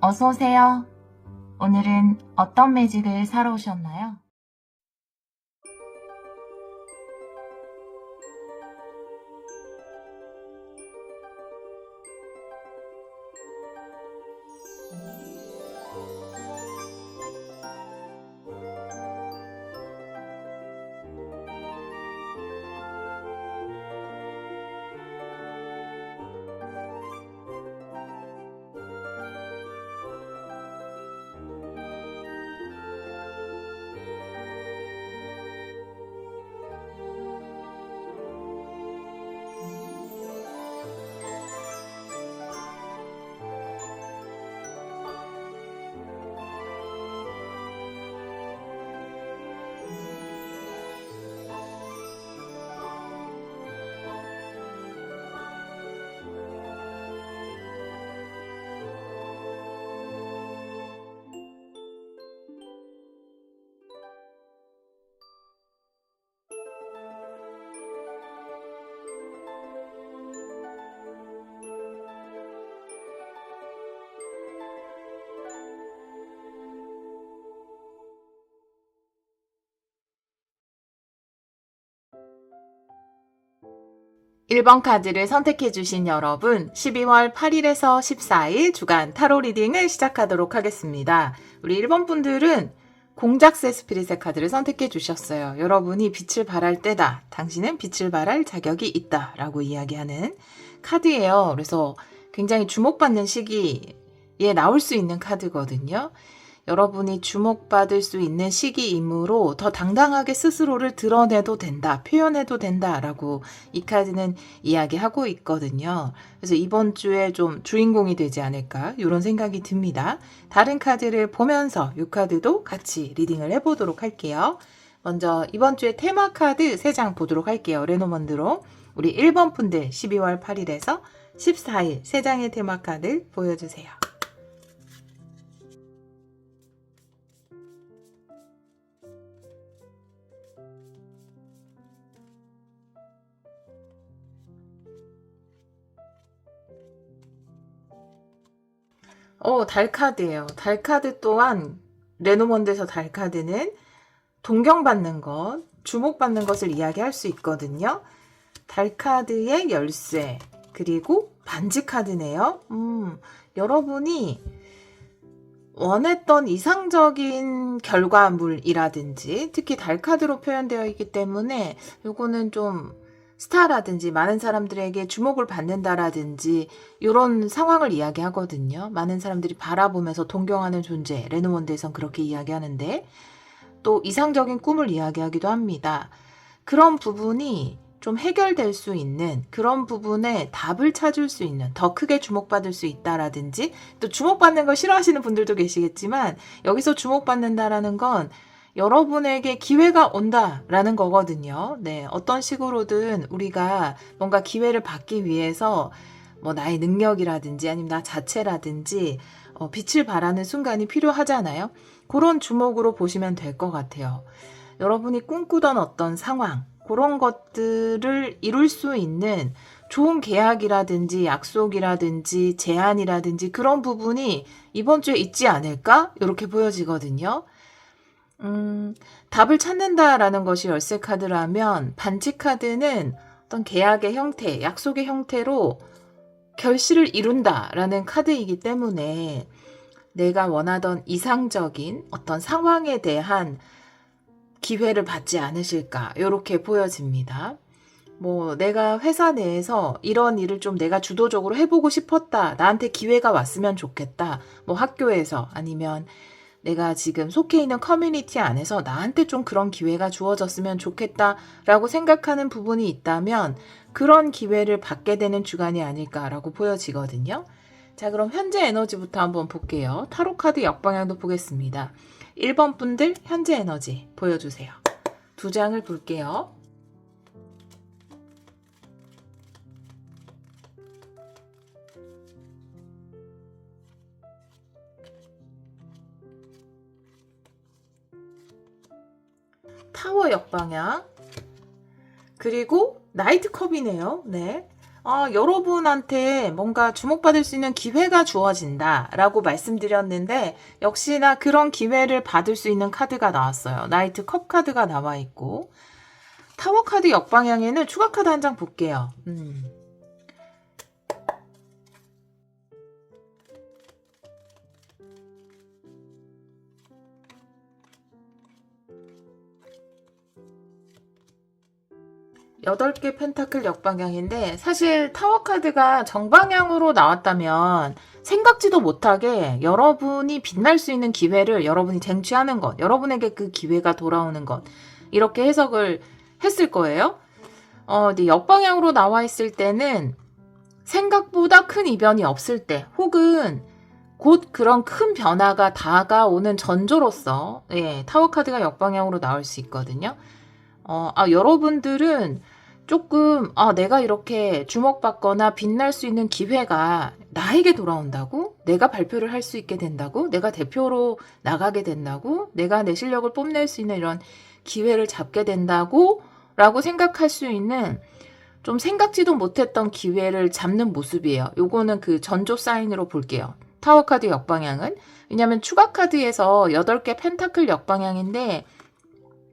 어서 오세요. 오늘은 어떤 매직을 사러 오셨나요? 일 번 카드를 선택해주신 여러분, 12월 8일에서 14일 주간 타로 리딩을 시작하도록 하겠습니다. 우리 1번 분들은 공작새 스피릿의 카드를 선택해 주셨어요. 여러분이 빛을 발할 때다. 당신은 빛을 발할 자격이 있다. 라고 이야기하는 카드예요. 그래서 굉장히 주목받는 시기에 나올 수 있는 카드거든요. 여러분이 주목받을 수 있는 시기이므로 더 당당하게 스스로를 드러내도 된다, 표현해도 된다라고 이 카드는 이야기하고 있거든요. 그래서 이번 주에 좀 주인공이 되지 않을까 이런 생각이 듭니다. 다른 카드를 보면서 이 카드도 같이 리딩을 해보도록 할게요. 먼저 이번 주에 테마 카드 3장 보도록 할게요. 레노먼드로 우리 1번 분들 12월 8일에서 14일 3장의 테마 카드 보여주세요. 달카드예요. 달카드 또한 레노먼드에서 달카드는 동경받는 것, 주목받는 것을 이야기할 수 있거든요. 달카드의 열쇠, 그리고 반지 카드네요. 여러분이 원했던 이상적인 결과물이라든지 특히 달카드로 표현되어 있기 때문에 요거는 좀 스타라든지 많은 사람들에게 주목을 받는다라든지 이런 상황을 이야기하거든요. 많은 사람들이 바라보면서 동경하는 존재, 레노먼드에선 그렇게 이야기하는데 또 이상적인 꿈을 이야기하기도 합니다. 그런 부분이 좀 해결될 수 있는 그런 부분에 답을 찾을 수 있는 더 크게 주목받을 수 있다라든지 또 주목받는 걸 싫어하시는 분들도 계시겠지만 여기서 주목받는다라는 건 여러분에게 기회가 온다라는 거거든요. 네, 어떤 식으로든 우리가 뭔가 기회를 받기 위해서 뭐 나의 능력이라든지 아니면 나 자체라든지 빛을 발하는 순간이 필요하잖아요. 그런 주목으로 보시면 될 것 같아요. 여러분이 꿈꾸던 어떤 상황, 그런 것들을 이룰 수 있는 좋은 계약이라든지 약속이라든지 제안이라든지 그런 부분이 이번 주에 있지 않을까? 이렇게 보여지거든요. 답을 찾는다라는 것이 열쇠 카드라면 반지 카드는 어떤 계약의 형태, 약속의 형태로 결실을 이룬다라는 카드이기 때문에 내가 원하던 이상적인 어떤 상황에 대한 기회를 받지 않으실까 이렇게 보여집니다. 뭐 내가 회사 내에서 이런 일을 좀 내가 주도적으로 해보고 싶었다. 나한테 기회가 왔으면 좋겠다. 뭐 학교에서 아니면 내가 지금 속해 있는 커뮤니티 안에서 나한테 좀 그런 기회가 주어졌으면 좋겠다라고 생각하는 부분이 있다면 그런 기회를 받게 되는 주간이 아닐까라고 보여지거든요. 자, 그럼 현재 에너지부터 한번 볼게요. 타로 카드 역방향도 보겠습니다. 1번 분들 현재 에너지 보여주세요. 2장을 볼게요. 타워 역방향, 그리고 나이트컵이네요. 네. 여러분한테 뭔가 주목받을 수 있는 기회가 주어진다라고 말씀드렸는데 역시나 그런 기회를 받을 수 있는 카드가 나왔어요. 나이트 컵 카드가 나와 있고 타워 카드 역방향에는 추가 카드 한 장 볼게요. 8개 펜타클 역방향인데 사실 타워 카드가 정방향으로 나왔다면 생각지도 못하게 여러분이 빛날 수 있는 기회를 여러분이 쟁취하는 것, 여러분에게 그 기회가 돌아오는 것 이렇게 해석을 했을 거예요. 근데 역방향으로 나와 있을 때는 생각보다 큰 이변이 없을 때 혹은 곧 그런 큰 변화가 다가오는 전조로서 타워 카드가 역방향으로 나올 수 있거든요. 여러분들은 조금 내가 이렇게 주목받거나 빛날 수 있는 기회가 나에게 돌아온다고? 내가 발표를 할 수 있게 된다고? 내가 대표로 나가게 된다고? 내가 내 실력을 뽐낼 수 있는 이런 기회를 잡게 된다고? 라고 생각할 수 있는 좀 생각지도 못했던 기회를 잡는 모습이에요. 요거는 그 전조 사인으로 볼게요. 타워 카드 역방향은. 왜냐면 추가 카드에서 8개 펜타클 역방향인데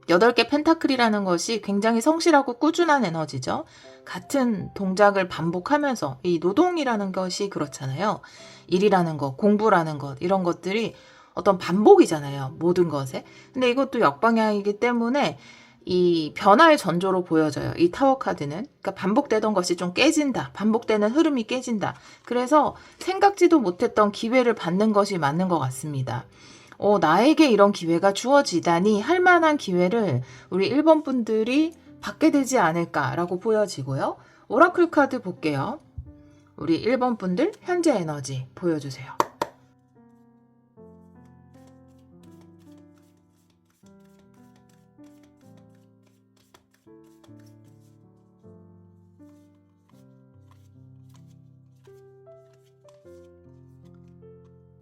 8개 펜타클이라는 것이 굉장히 성실하고 꾸준한 에너지죠. 같은 동작을 반복하면서 이 노동이라는 것이 그렇잖아요. 일이라는 것, 공부라는 것 이런 것들이 어떤 반복이잖아요. 모든 것에. 근데 이것도 역방향이기 때문에 이 변화의 전조로 보여져요. 이 타워 카드는. 그러니까 반복되던 것이 좀 깨진다. 반복되는 흐름이 깨진다. 그래서 생각지도 못했던 기회를 받는 것이 맞는 것 같습니다. 나에게 이런 기회가 주어지다니 할 만한 기회를 우리 1번 분들이 받게 되지 않을까라고 보여지고요. 오라클 카드 볼게요. 우리 1번 분들 현재 에너지 보여주세요.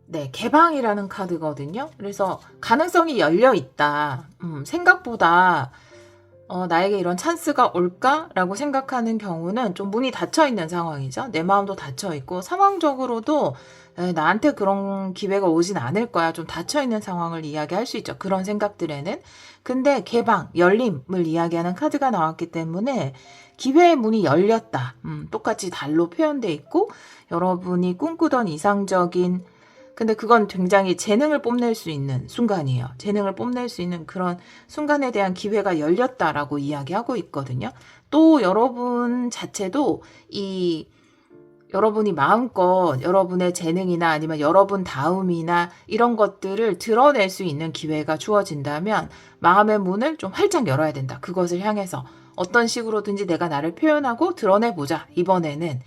네, 개방이라는 카드거든요. 그래서 가능성이 열려 있다. 생각보다 나에게 이런 찬스가 올까라고 생각하는 경우는 좀 문이 닫혀 있는 상황이죠. 내 마음도 닫혀 있고 상황적으로도 나한테 그런 기회가 오진 않을 거야. 좀 닫혀 있는 상황을 이야기할 수 있죠. 그런 생각들에는. 근데 개방, 열림을 이야기하는 카드가 나왔기 때문에 기회의 문이 열렸다. 똑같이 달로 표현돼 있고 여러분이 꿈꾸던 이상적인 근데 그건 굉장히 재능을 뽐낼 수 있는 순간이에요. 재능을 뽐낼 수 있는 그런 순간에 대한 기회가 열렸다라고 이야기하고 있거든요. 또 여러분 자체도 여러분이 마음껏 여러분의 재능이나 아니면 여러분 다움이나 이런 것들을 드러낼 수 있는 기회가 주어진다면 마음의 문을 좀 활짝 열어야 된다. 그것을 향해서 어떤 식으로든지 내가 나를 표현하고 드러내보자. 이번에는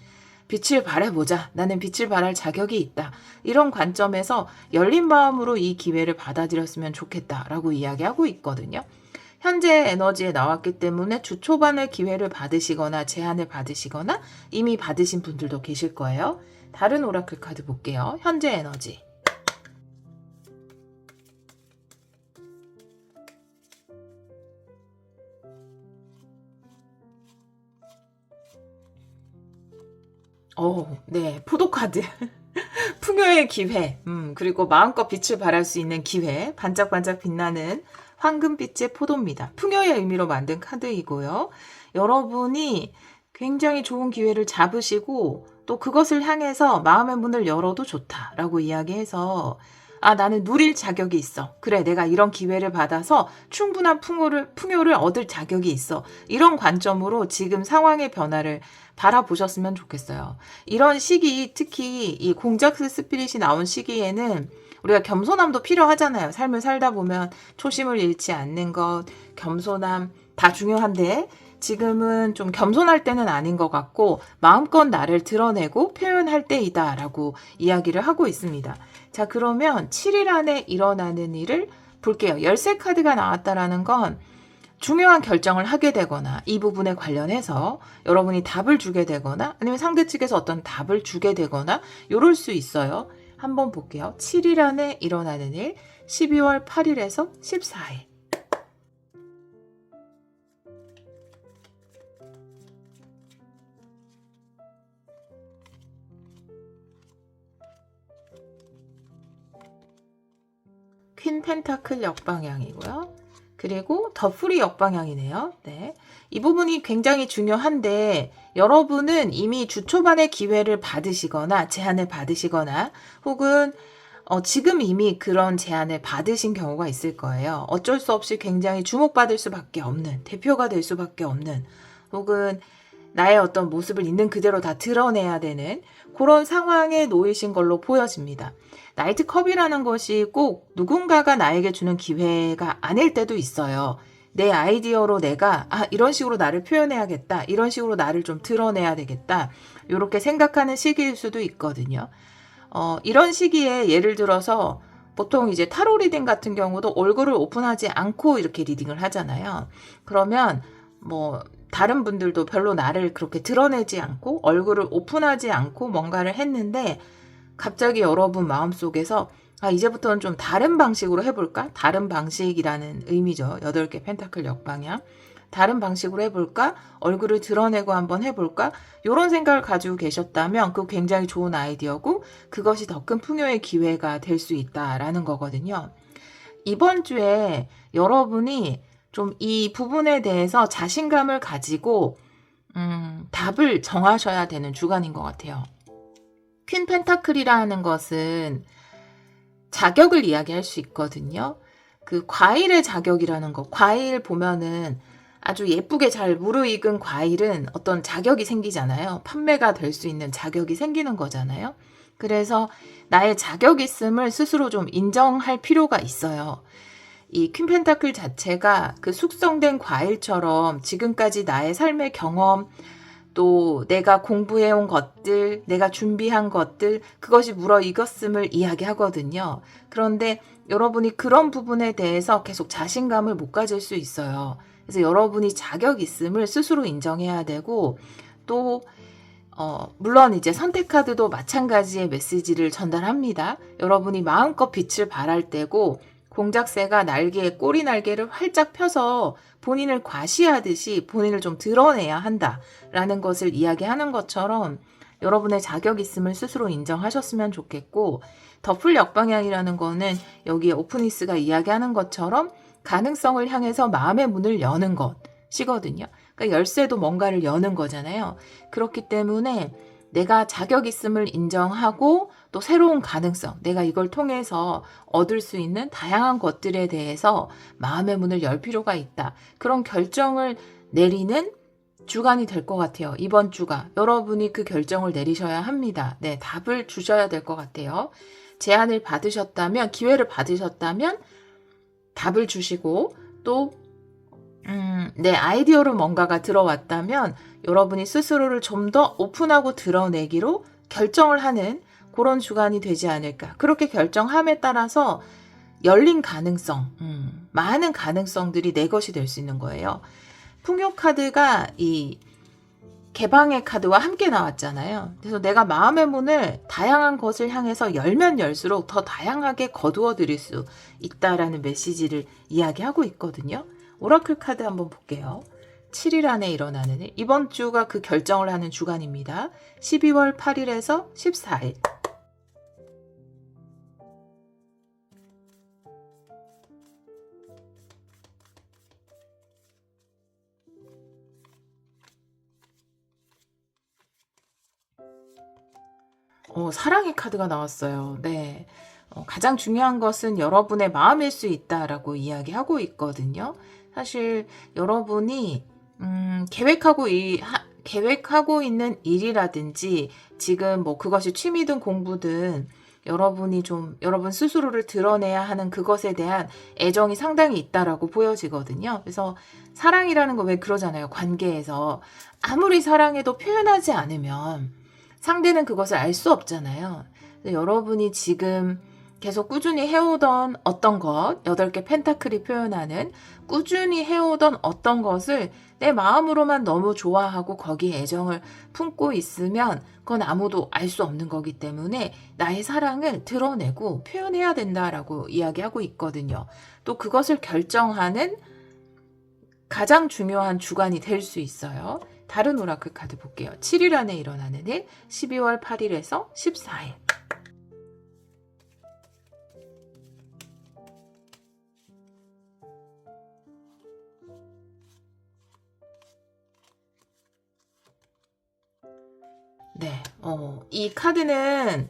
빛을 발해보자. 나는 빛을 발할 자격이 있다. 이런 관점에서 열린 마음으로 이 기회를 받아들였으면 좋겠다라고 이야기하고 있거든요. 현재 에너지에 나왔기 때문에 주 초반에 기회를 받으시거나 제안을 받으시거나 이미 받으신 분들도 계실 거예요. 다른 오라클 카드 볼게요. 현재 에너지. 네. 포도카드. 풍요의 기회, 그리고 마음껏 빛을 발할 수 있는 기회, 반짝반짝 빛나는 황금빛의 포도입니다. 풍요의 의미로 만든 카드이고요. 여러분이 굉장히 좋은 기회를 잡으시고 또 그것을 향해서 마음의 문을 열어도 좋다라고 이야기해서 나는 누릴 자격이 있어. 그래, 내가 이런 기회를 받아서 충분한 풍요를 얻을 자격이 있어. 이런 관점으로 지금 상황의 변화를 바라보셨으면 좋겠어요. 이런 시기, 특히 이 공작스 스피릿이 나온 시기에는 우리가 겸손함도 필요하잖아요. 삶을 살다 보면 초심을 잃지 않는 것, 겸손함 다 중요한데 지금은 좀 겸손할 때는 아닌 것 같고 마음껏 나를 드러내고 표현할 때이다 라고 이야기를 하고 있습니다. 자, 그러면 7일 안에 일어나는 일을 볼게요. 열쇠 카드가 나왔다라는 건 중요한 결정을 하게 되거나 이 부분에 관련해서 여러분이 답을 주게 되거나 아니면 상대 측에서 어떤 답을 주게 되거나 이럴 수 있어요. 한번 볼게요. 7일 안에 일어나는 일 12월 8일에서 14일. 퀸 펜타클 역방향이고요. 그리고 더풀이 역방향이네요. 네. 이 부분이 굉장히 중요한데 여러분은 이미 주 초반에 기회를 받으시거나 제안을 받으시거나 혹은 지금 이미 그런 제안을 받으신 경우가 있을 거예요. 어쩔 수 없이 굉장히 주목받을 수밖에 없는, 대표가 될 수밖에 없는, 혹은 나의 어떤 모습을 있는 그대로 다 드러내야 되는 그런 상황에 놓이신 걸로 보여집니다. 나이트컵이라는 것이 꼭 누군가가 나에게 주는 기회가 아닐 때도 있어요. 내 아이디어로 내가 이런 식으로 나를 표현해야겠다. 이런 식으로 나를 좀 드러내야 되겠다. 이렇게 생각하는 시기일 수도 있거든요. 이런 시기에 예를 들어서 보통 이제 타로 리딩 같은 경우도 얼굴을 오픈하지 않고 이렇게 리딩을 하잖아요. 그러면 뭐 다른 분들도 별로 나를 그렇게 드러내지 않고 얼굴을 오픈하지 않고 뭔가를 했는데 갑자기 여러분 마음속에서 이제부터는 좀 다른 방식으로 해볼까? 다른 방식이라는 의미죠. 8개 펜타클 역방향. 다른 방식으로 해볼까? 얼굴을 드러내고 한번 해볼까? 이런 생각을 가지고 계셨다면 그거 굉장히 좋은 아이디어고 그것이 더 큰 풍요의 기회가 될 수 있다라는 거거든요. 이번 주에 여러분이 좀 이 부분에 대해서 자신감을 가지고 답을 정하셔야 되는 주간인 것 같아요. 퀸 펜타클이라는 것은 자격을 이야기할 수 있거든요. 그 과일의 자격이라는 거. 과일 보면은 아주 예쁘게 잘 무르익은 과일은 어떤 자격이 생기잖아요. 판매가 될 수 있는 자격이 생기는 거잖아요. 그래서 나의 자격 있음을 스스로 좀 인정할 필요가 있어요. 이 퀸 펜타클 자체가 그 숙성된 과일처럼 지금까지 나의 삶의 경험, 또 내가 공부해온 것들, 내가 준비한 것들, 그것이 무르익었음을 이야기하거든요. 그런데 여러분이 그런 부분에 대해서 계속 자신감을 못 가질 수 있어요. 그래서 여러분이 자격 있음을 스스로 인정해야 되고, 또 물론 이제 선택카드도 마찬가지의 메시지를 전달합니다. 여러분이 마음껏 빛을 발할 때고 공작새가 꼬리 날개를 활짝 펴서 본인을 과시하듯이 본인을 좀 드러내야 한다라는 것을 이야기하는 것처럼 여러분의 자격 있음을 스스로 인정하셨으면 좋겠고, 더풀 역방향이라는 거는 여기에 오프니스가 이야기하는 것처럼 가능성을 향해서 마음의 문을 여는 것이거든요. 그러니까 열쇠도 뭔가를 여는 거잖아요. 그렇기 때문에 내가 자격 있음을 인정하고 또 새로운 가능성, 내가 이걸 통해서 얻을 수 있는 다양한 것들에 대해서 마음의 문을 열 필요가 있다. 그런 결정을 내리는 주간이 될 것 같아요. 이번 주가. 여러분이 그 결정을 내리셔야 합니다. 네, 답을 주셔야 될 것 같아요. 제안을 받으셨다면, 기회를 받으셨다면 답을 주시고 또 내 아이디어로 뭔가가 들어왔다면 여러분이 스스로를 좀 더 오픈하고 드러내기로 결정을 하는 그런 주간이 되지 않을까. 그렇게 결정함에 따라서 열린 가능성, 많은 가능성들이 내 것이 될 수 있는 거예요. 풍요 카드가 이 개방의 카드와 함께 나왔잖아요. 그래서 내가 마음의 문을 다양한 것을 향해서 열면 열수록 더 다양하게 거두어 드릴 수 있다라는 메시지를 이야기하고 있거든요. 오라클 카드 한번 볼게요. 7일 안에 일어나는 일. 이번 주가 그 결정을 하는 주간입니다. 12월 8일에서 14일. 사랑의 카드가 나왔어요. 네. 가장 중요한 것은 여러분의 마음일 수 있다라고 이야기하고 있거든요. 사실 여러분이 계획하고 있는 일이라든지 지금 뭐 그것이 취미든 공부든 여러분이 좀 여러분 스스로를 드러내야 하는 그것에 대한 애정이 상당히 있다라고 보여지거든요. 그래서 사랑이라는 거 왜 그러잖아요. 관계에서 아무리 사랑해도 표현하지 않으면 상대는 그것을 알 수 없잖아요. 여러분이 지금 계속 꾸준히 해오던 어떤 것, 8개 펜타클이 표현하는 꾸준히 해오던 어떤 것을 내 마음으로만 너무 좋아하고 거기에 애정을 품고 있으면 그건 아무도 알 수 없는 거기 때문에 나의 사랑을 드러내고 표현해야 된다라고 이야기하고 있거든요. 또 그것을 결정하는 가장 중요한 주간이 될 수 있어요. 다른 오라클 카드 볼게요. 7일 안에 일어나는 일, 12월 8일에서 14일. 이 카드는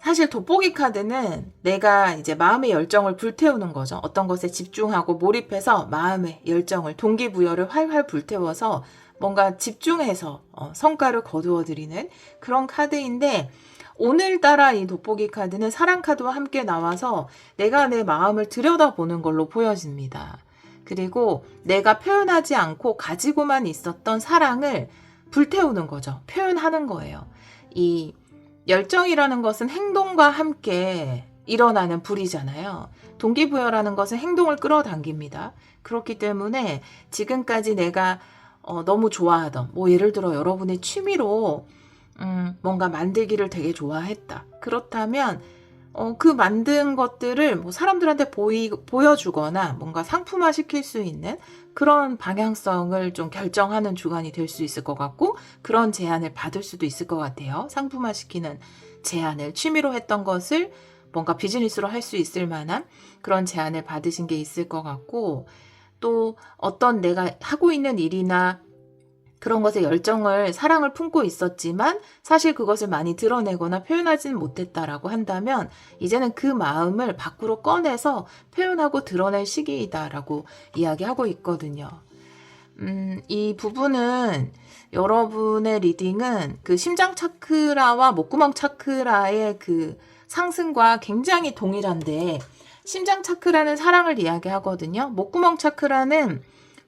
사실 돋보기 카드는 내가 이제 마음의 열정을 불태우는 거죠. 어떤 것에 집중하고 몰입해서 마음의 열정을, 동기부여를 활활 불태워서 뭔가 집중해서 성과를 거두어드리는 그런 카드인데, 오늘따라 이 돋보기 카드는 사랑 카드와 함께 나와서 내가 내 마음을 들여다보는 걸로 보여집니다. 그리고 내가 표현하지 않고 가지고만 있었던 사랑을 불태우는 거죠. 표현하는 거예요. 이 열정이라는 것은 행동과 함께 일어나는 불이잖아요. 동기부여라는 것은 행동을 끌어당깁니다. 그렇기 때문에 지금까지 내가 너무 좋아하던, 뭐 예를 들어 여러분의 취미로 뭔가 만들기를 되게 좋아했다. 그렇다면 그 만든 것들을 뭐 사람들한테 보여주거나 뭔가 상품화 시킬 수 있는 그런 방향성을 좀 결정하는 주간이 될 수 있을 것 같고, 그런 제안을 받을 수도 있을 것 같아요. 상품화 시키는 제안을, 취미로 했던 것을 뭔가 비즈니스로 할 수 있을 만한 그런 제안을 받으신 게 있을 것 같고, 또 어떤 내가 하고 있는 일이나 그런 것에 열정을, 사랑을 품고 있었지만 사실 그것을 많이 드러내거나 표현하지는 못했다라고 한다면, 이제는 그 마음을 밖으로 꺼내서 표현하고 드러낼 시기이다라고 이야기하고 있거든요. 이 부분은, 여러분의 리딩은 그 심장 차크라와 목구멍 차크라의 그 상승과 굉장히 동일한데, 심장 차크라는 사랑을 이야기하거든요. 목구멍 차크라는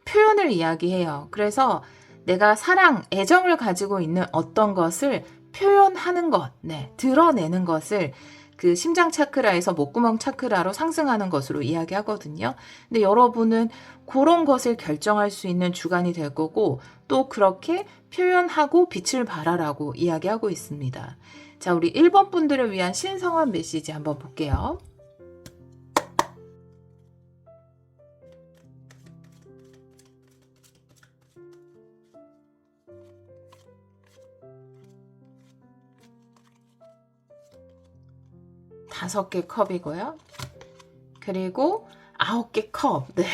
표현을 이야기해요. 그래서 내가 사랑, 애정을 가지고 있는 어떤 것을 표현하는 것, 드러내는 것을 그 심장 차크라에서 목구멍 차크라로 상승하는 것으로 이야기하거든요. 근데 여러분은 그런 것을 결정할 수 있는 주간이 될 거고, 또 그렇게 표현하고 빛을 발하라고 이야기하고 있습니다. 자, 우리 1번 분들을 위한 신성한 메시지 한번 볼게요. 다섯 개 컵이고요. 그리고 9개 컵. 네.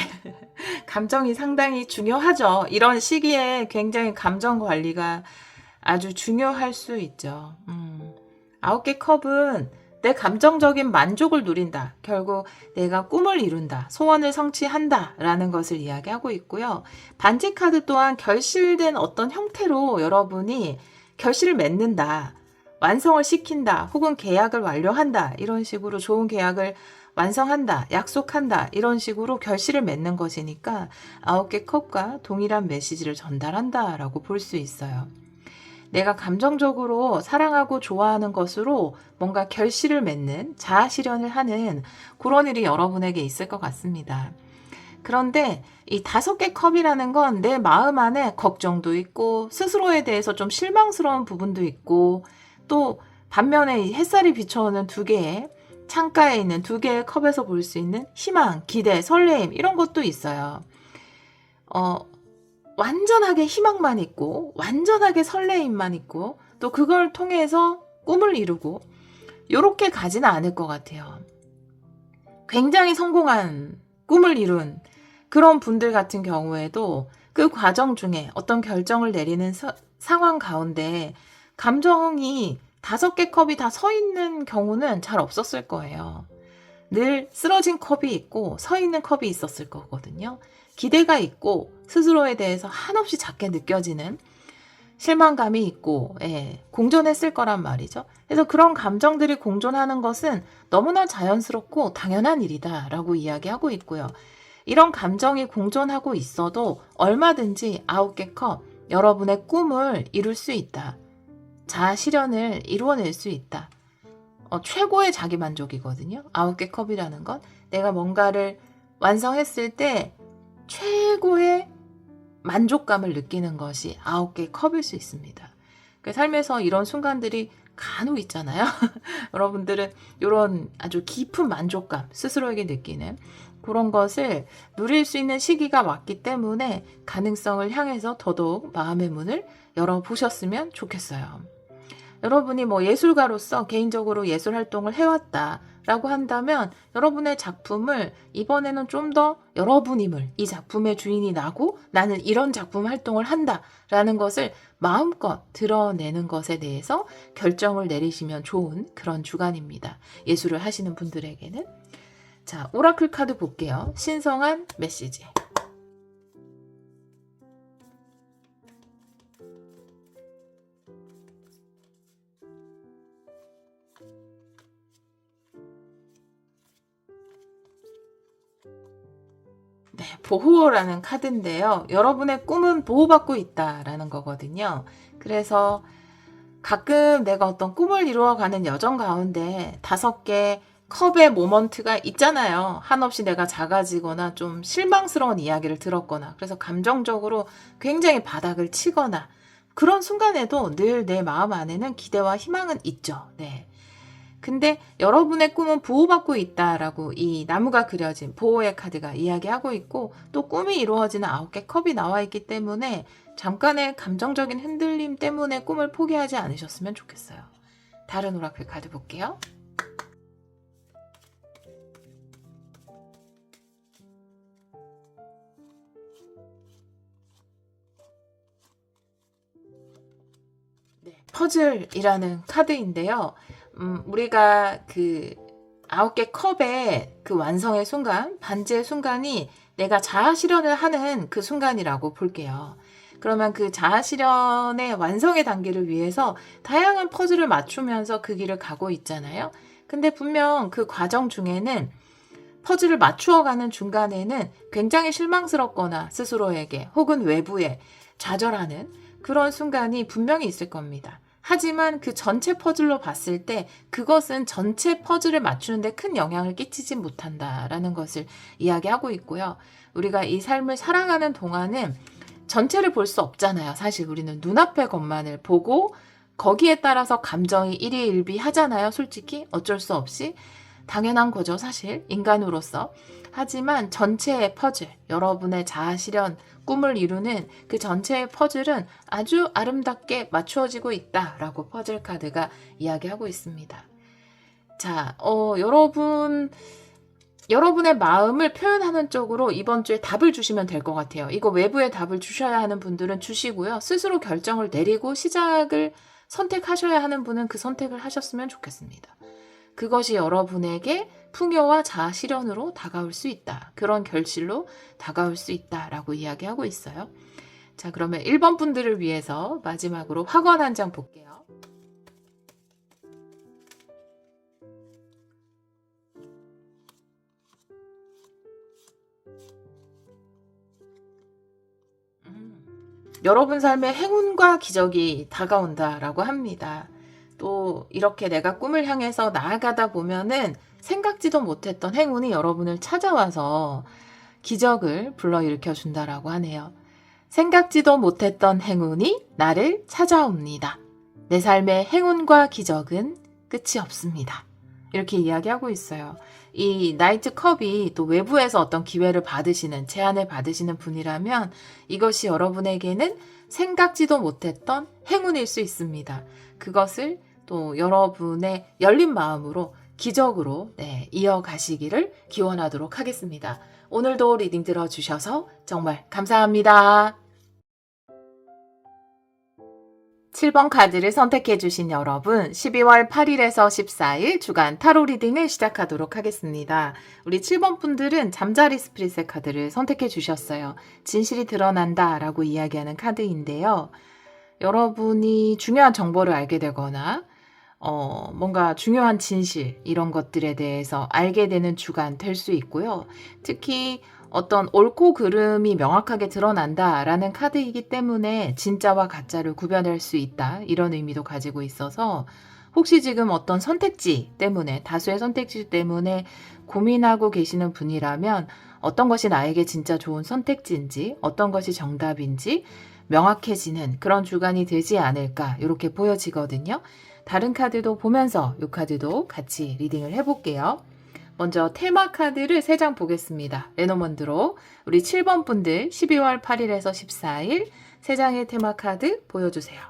감정이 상당히 중요하죠. 이런 시기에 굉장히 감정 관리가 아주 중요할 수 있죠. 9개 컵은 내 감정적인 만족을 누린다. 결국 내가 꿈을 이룬다. 소원을 성취한다. 라는 것을 이야기하고 있고요. 반지 카드 또한 결실된 어떤 형태로 여러분이 결실을 맺는다. 완성을 시킨다. 혹은 계약을 완료한다. 이런 식으로 좋은 계약을 완성한다. 약속한다. 이런 식으로 결실을 맺는 것이니까 9개 컵과 동일한 메시지를 전달한다 라고 볼 수 있어요. 내가 감정적으로 사랑하고 좋아하는 것으로 뭔가 결실을 맺는, 자아 실현을 하는 그런 일이 여러분에게 있을 것 같습니다. 그런데 이 5개 컵이라는 건 내 마음 안에 걱정도 있고, 스스로에 대해서 좀 실망스러운 부분도 있고, 또 반면에 이 햇살이 비춰오는 2개의 창가에 있는 2개의 컵에서 볼 수 있는 희망, 기대, 설레임, 이런 것도 있어요. 완전하게 희망만 있고, 완전하게 설레임만 있고, 또 그걸 통해서 꿈을 이루고, 요렇게 가지는 않을 것 같아요. 굉장히 성공한 꿈을 이룬 그런 분들 같은 경우에도 그 과정 중에 어떤 결정을 내리는 상황 가운데 감정이 5개 컵이 다 서 있는 경우는 잘 없었을 거예요. 늘 쓰러진 컵이 있고 서 있는 컵이 있었을 거거든요. 기대가 있고 스스로에 대해서 한없이 작게 느껴지는 실망감이 있고, 공존했을 거란 말이죠. 그래서 그런 감정들이 공존하는 것은 너무나 자연스럽고 당연한 일이다 라고 이야기하고 있고요. 이런 감정이 공존하고 있어도 얼마든지 9개 컵, 여러분의 꿈을 이룰 수 있다. 자아 실현을 이루어낼 수 있다. 최고의 자기 만족이거든요. 9개 컵이라는 건 내가 뭔가를 완성했을 때 최고의 만족감을 느끼는 것이 9개 컵일 수 있습니다. 삶에서 이런 순간들이 간혹 있잖아요. 여러분들은 이런 아주 깊은 만족감, 스스로에게 느끼는 그런 것을 누릴 수 있는 시기가 왔기 때문에 가능성을 향해서 더더욱 마음의 문을 열어보셨으면 좋겠어요. 여러분이 뭐 예술가로서 개인적으로 예술 활동을 해왔다 라고 한다면 여러분의 작품을 이번에는 좀 더 여러분임을, 이 작품의 주인이 나고 나는 이런 작품 활동을 한다 라는 것을 마음껏 드러내는 것에 대해서 결정을 내리시면 좋은 그런 주간입니다. 예술을 하시는 분들에게는. 자, 오라클 카드 볼게요. 신성한 메시지. 네, 보호라는 카드인데요. 여러분의 꿈은 보호받고 있다라는 거거든요. 그래서 가끔 내가 어떤 꿈을 이루어가는 여정 가운데 5개 컵의 모먼트가 있잖아요. 한없이 내가 작아지거나 좀 실망스러운 이야기를 들었거나, 그래서 감정적으로 굉장히 바닥을 치거나, 그런 순간에도 늘 내 마음 안에는 기대와 희망은 있죠. 네. 근데 여러분의 꿈은 보호받고 있다라고 이 나무가 그려진 보호의 카드가 이야기하고 있고, 또 꿈이 이루어지는 9개 컵이 나와 있기 때문에 잠깐의 감정적인 흔들림 때문에 꿈을 포기하지 않으셨으면 좋겠어요. 다른 오라클 카드 볼게요. 네, 퍼즐이라는 카드인데요. 우리가 그 9개 컵의 그 완성의 순간, 반지의 순간이 내가 자아 실현을 하는 그 순간이라고 볼게요. 그러면 그 자아 실현의 완성의 단계를 위해서 다양한 퍼즐을 맞추면서 그 길을 가고 있잖아요. 근데 분명 그 과정 중에는, 퍼즐을 맞추어가는 중간에는 굉장히 실망스럽거나 스스로에게 혹은 외부에 좌절하는 그런 순간이 분명히 있을 겁니다. 하지만 그 전체 퍼즐로 봤을 때 그것은 전체 퍼즐을 맞추는데 큰 영향을 끼치지 못한다라는 것을 이야기하고 있고요. 우리가 이 삶을 살아가는 동안은 전체를 볼 수 없잖아요. 사실 우리는 눈앞의 것만을 보고 거기에 따라서 감정이 일희일비하잖아요. 솔직히 어쩔 수 없이 당연한 거죠. 사실 인간으로서. 하지만 전체의 퍼즐, 여러분의 자아 실현, 꿈을 이루는 그 전체의 퍼즐은 아주 아름답게 맞추어지고 있다라고 퍼즐 카드가 이야기하고 있습니다. 자, 여러분의 마음을 표현하는 쪽으로 이번 주에 답을 주시면 될 것 같아요. 이거 외부에 답을 주셔야 하는 분들은 주시고요. 스스로 결정을 내리고 시작을 선택하셔야 하는 분은 그 선택을 하셨으면 좋겠습니다. 그것이 여러분에게 풍요와 자아 실현으로 다가올 수 있다. 그런 결실로 다가올 수 있다라고 이야기하고 있어요. 자, 그러면 1번 분들을 위해서 마지막으로 확언 한 장 볼게요. 여러분 삶에 행운과 기적이 다가온다라고 합니다. 또 이렇게 내가 꿈을 향해서 나아가다 보면은 생각지도 못했던 행운이 여러분을 찾아와서 기적을 불러일으켜 준다라고 하네요. 생각지도 못했던 행운이 나를 찾아옵니다. 내 삶의 행운과 기적은 끝이 없습니다. 이렇게 이야기하고 있어요. 이 나이트 컵이 또 외부에서 어떤 기회를 받으시는, 제안을 받으시는 분이라면 이것이 여러분에게는 생각지도 못했던 행운일 수 있습니다. 그것을 또 여러분의 열린 마음으로 기적으로 이어가시기를 기원하도록 하겠습니다. 오늘도 리딩 들어주셔서 정말 감사합니다. 7번 카드를 선택해 주신 여러분, 12월 8일에서 14일 주간 타로 리딩을 시작하도록 하겠습니다. 우리 7번 분들은 잠자리 스피릿의 카드를 선택해 주셨어요. 진실이 드러난다 라고 이야기하는 카드인데요. 여러분이 중요한 정보를 알게 되거나 뭔가 중요한 진실, 이런 것들에 대해서 알게 되는 주간 될 수 있고요. 특히 어떤 옳고 그름이 명확하게 드러난다라는 카드이기 때문에 진짜와 가짜를 구별할 수 있다, 이런 의미도 가지고 있어서 혹시 지금 어떤 선택지 때문에, 다수의 선택지 때문에 고민하고 계시는 분이라면 어떤 것이 나에게 진짜 좋은 선택지인지, 어떤 것이 정답인지 명확해지는 그런 주간이 되지 않을까, 이렇게 보여지거든요. 다른 카드도 보면서 이 카드도 같이 리딩을 해볼게요. 먼저 테마 카드를 3장 보겠습니다. 레노먼드로 우리 7번 분들 12월 8일에서 14일 3장의 테마 카드 보여주세요.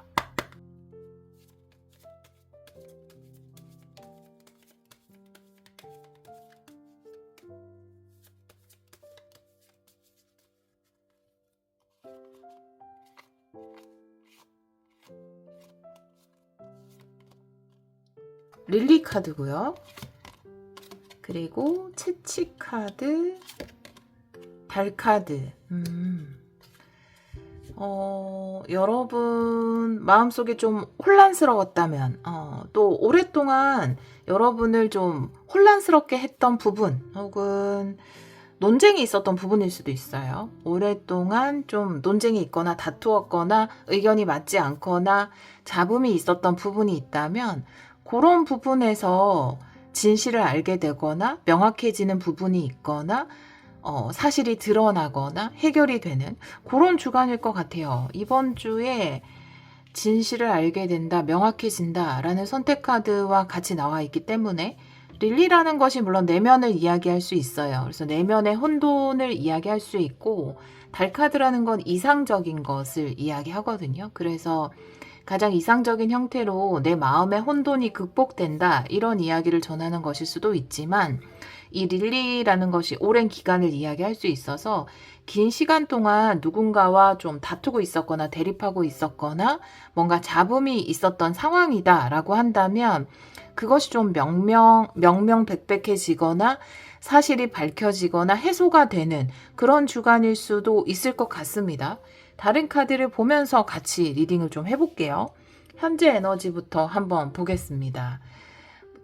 릴리 카드고요. 그리고 채취 카드, 달 카드. 여러분 마음속에 좀 혼란스러웠다면, 또 오랫동안 여러분을 좀 혼란스럽게 했던 부분, 혹은 논쟁이 있었던 부분일 수도 있어요. 오랫동안 좀 논쟁이 있거나 다투었거나 의견이 맞지 않거나 잡음이 있었던 부분이 있다면, 그런 부분에서 진실을 알게 되거나 명확해지는 부분이 있거나 사실이 드러나거나 해결이 되는 그런 주간일 것 같아요. 이번 주에 진실을 알게 된다, 명확해진다 라는 선택 카드와 같이 나와 있기 때문에, 릴리라는 것이 물론 내면을 이야기할 수 있어요. 그래서 내면의 혼돈을 이야기할 수 있고, 달 카드라는 건 이상적인 것을 이야기하거든요. 그래서 가장 이상적인 형태로 내 마음의 혼돈이 극복된다, 이런 이야기를 전하는 것일 수도 있지만, 이 릴리라는 것이 오랜 기간을 이야기할 수 있어서 긴 시간 동안 누군가와 좀 다투고 있었거나 대립하고 있었거나 뭔가 잡음이 있었던 상황이다 라고 한다면, 그것이 좀 명명백백해지거나 사실이 밝혀지거나 해소가 되는 그런 주간일 수도 있을 것 같습니다. 다른 카드를 보면서 같이 리딩을 좀 해볼게요. 현재 에너지부터 한번 보겠습니다.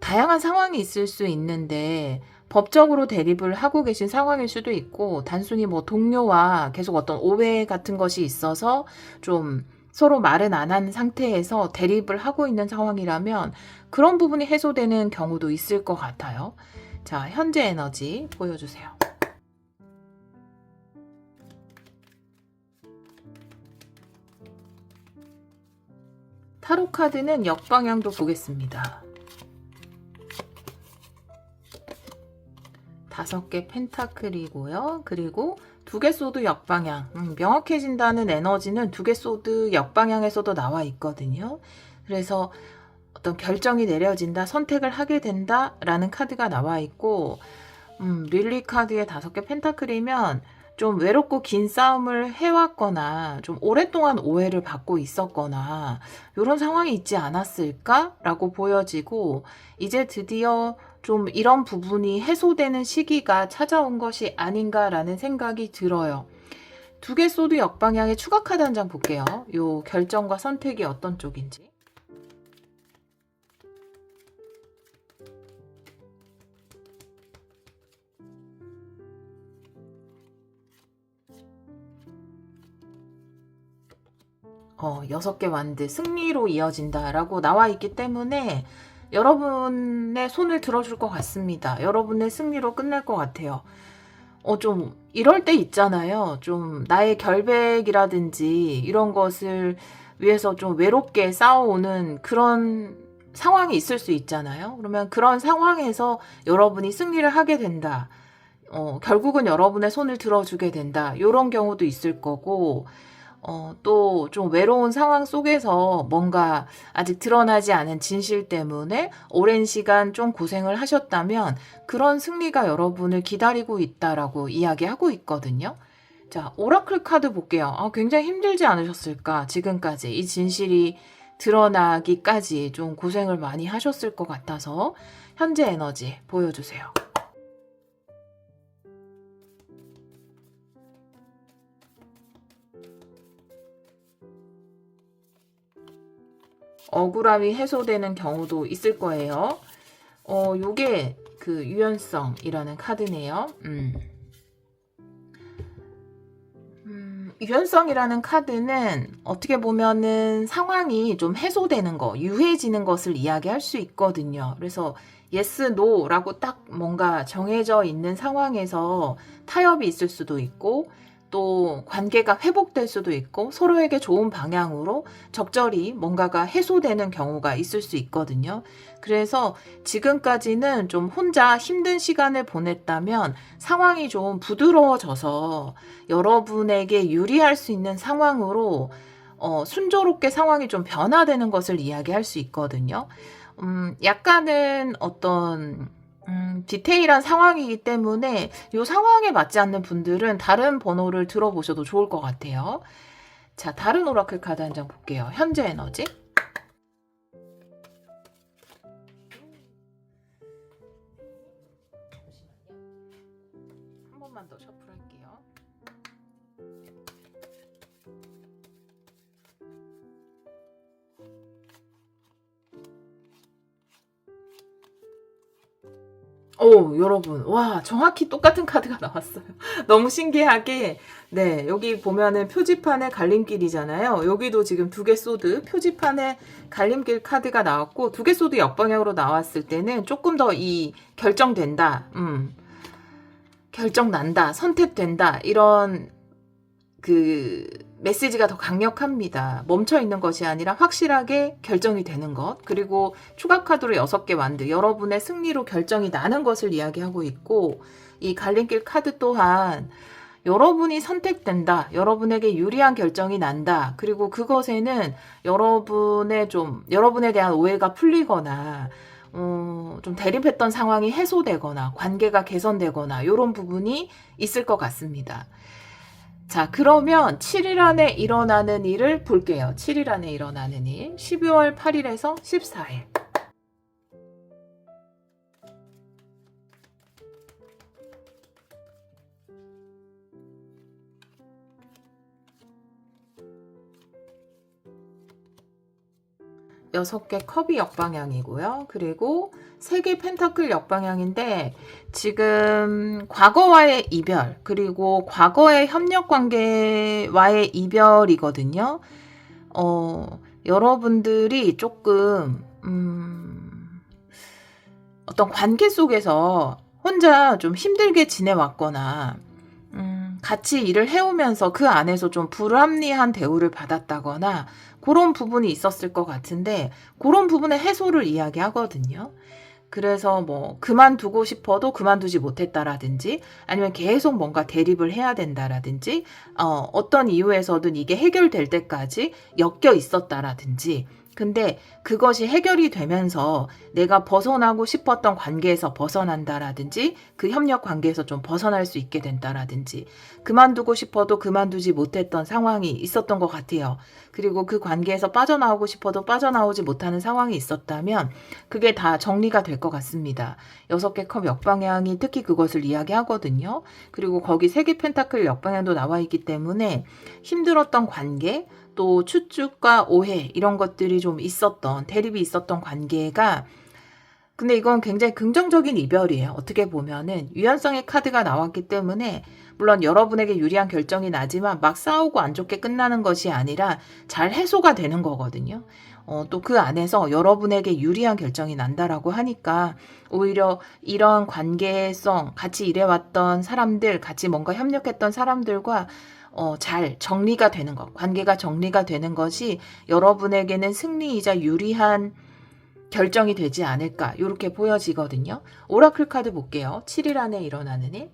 다양한 상황이 있을 수 있는데, 법적으로 대립을 하고 계신 상황일 수도 있고, 단순히 뭐 동료와 계속 어떤 오해 같은 것이 있어서 좀 서로 말은 안 한 상태에서 대립을 하고 있는 상황이라면 그런 부분이 해소되는 경우도 있을 것 같아요. 자, 현재 에너지 보여주세요. 타로 카드는 역방향도 보겠습니다. 5개 펜타클이고요. 그리고 2개 소드 역방향. 명확해진다는 에너지는 2개 소드 역방향에서도 나와 있거든요. 그래서 어떤 결정이 내려진다, 선택을 하게 된다 라는 카드가 나와 있고, 릴리 카드의 5개 펜타클이면 좀 외롭고 긴 싸움을 해왔거나 좀 오랫동안 오해를 받고 있었거나 이런 상황이 있지 않았을까 라고 보여지고, 이제 드디어 좀 이런 부분이 해소되는 시기가 찾아온 것이 아닌가라는 생각이 들어요. 2개 소드 역방향의 추가 카드 한 장 볼게요. 요 결정과 선택이 어떤 쪽인지. 여섯 개 완드 승리로 이어진다라고 나와 있기 때문에 여러분의 손을 들어줄 것 같습니다. 여러분의 승리로 끝날 것 같아요. 좀 이럴 때 있잖아요. 좀 나의 결백이라든지 이런 것을 위해서 좀 외롭게 싸워오는 그런 상황이 있을 수 있잖아요. 그러면 그런 상황에서 여러분이 승리를 하게 된다. 결국은 여러분의 손을 들어주게 된다. 이런 경우도 있을 거고, 또 좀 외로운 상황 속에서 뭔가 아직 드러나지 않은 진실 때문에 오랜 시간 좀 고생을 하셨다면 그런 승리가 여러분을 기다리고 있다라고 이야기하고 있거든요. 자, 오라클 카드 볼게요. 굉장히 힘들지 않으셨을까? 지금까지 이 진실이 드러나기까지 좀 고생을 많이 하셨을 것 같아서 현재 에너지 보여주세요. 억울함이 해소되는 경우도 있을 거예요. 요게 그 유연성이라는 카드네요. 유연성이라는 카드는 어떻게 보면은 상황이 좀 해소되는 거, 유해지는 것을 이야기할 수 있거든요. 그래서 yes, no라고 딱 뭔가 정해져 있는 상황에서 타협이 있을 수도 있고, 또 관계가 회복될 수도 있고, 서로에게 좋은 방향으로 적절히 뭔가가 해소되는 경우가 있을 수 있거든요. 그래서 지금까지는 좀 혼자 힘든 시간을 보냈다면 상황이 좀 부드러워져서 여러분에게 유리할 수 있는 상황으로 순조롭게 상황이 좀 변화되는 것을 이야기할 수 있거든요. 약간은 어떤 디테일한 상황이기 때문에 이 상황에 맞지 않는 분들은 다른 번호를 들어보셔도 좋을 것 같아요. 자, 다른 오라클 카드 한 장 볼게요. 현재 에너지. 번만 더 셔플할게요. 오, 여러분. 와, 정확히 똑같은 카드가 나왔어요. 너무 신기하게. 네, 여기 보면은 표지판에 갈림길이잖아요. 여기도 지금 두 개 소드, 표지판에 갈림길 카드가 나왔고, 두 개 소드 역방향으로 나왔을 때는 조금 더 이 결정된다, 결정난다, 선택된다, 이런 그 메시지가 더 강력합니다. 멈춰 있는 것이 아니라 확실하게 결정이 되는 것. 그리고 추가 카드로 6개 완드. 여러분의 승리로 결정이 나는 것을 이야기하고 있고, 이 갈림길 카드 또한 여러분이 선택된다. 여러분에게 유리한 결정이 난다. 그리고 그것에는 여러분에 대한 오해가 풀리거나, 좀 대립했던 상황이 해소되거나, 관계가 개선되거나, 이런 부분이 있을 것 같습니다. 자, 그러면 7일 안에 일어나는 일을 볼게요. 7일 안에 일어나는 일. 12월 8일에서 14일. 여섯 개 컵이 역방향이고요. 그리고 3개 펜타클 역방향인데 지금 과거와의 이별 그리고 과거의 협력 관계와의 이별이거든요. 여러분들이 조금 어떤 관계 속에서 혼자 좀 힘들게 지내왔거나 같이 일을 해오면서 그 안에서 좀 불합리한 대우를 받았다거나 그런 부분이 있었을 것 같은데 그런 부분의 해소를 이야기하거든요. 그래서 뭐 그만두고 싶어도 그만두지 못했다라든지 아니면 계속 뭔가 대립을 해야 된다라든지 어떤 이유에서든 이게 해결될 때까지 엮여 있었다라든지 근데 그것이 해결이 되면서 내가 벗어나고 싶었던 관계에서 벗어난다라든지 그 협력 관계에서 좀 벗어날 수 있게 된다라든지 그만두고 싶어도 그만두지 못했던 상황이 있었던 것 같아요. 그리고 그 관계에서 빠져나오고 싶어도 빠져나오지 못하는 상황이 있었다면 그게 다 정리가 될 것 같습니다. 6개 컵 역방향이 특히 그것을 이야기하거든요. 그리고 거기 3개 펜타클 역방향도 나와 있기 때문에 힘들었던 관계 또 추측과 오해 이런 것들이 좀 있었던 대립이 있었던 관계가 근데 이건 굉장히 긍정적인 이별이에요. 어떻게 보면은 유연성의 카드가 나왔기 때문에 물론 여러분에게 유리한 결정이 나지만 막 싸우고 안 좋게 끝나는 것이 아니라 잘 해소가 되는 거거든요. 또 그 안에서 여러분에게 유리한 결정이 난다라고 하니까 오히려 이런 관계성 같이 일해왔던 사람들 같이 뭔가 협력했던 사람들과 잘 정리가 되는 것, 관계가 정리가 되는 것이 여러분에게는 승리이자 유리한 결정이 되지 않을까 이렇게 보여지거든요. 오라클 카드 볼게요. 7일 안에 일어나는 일.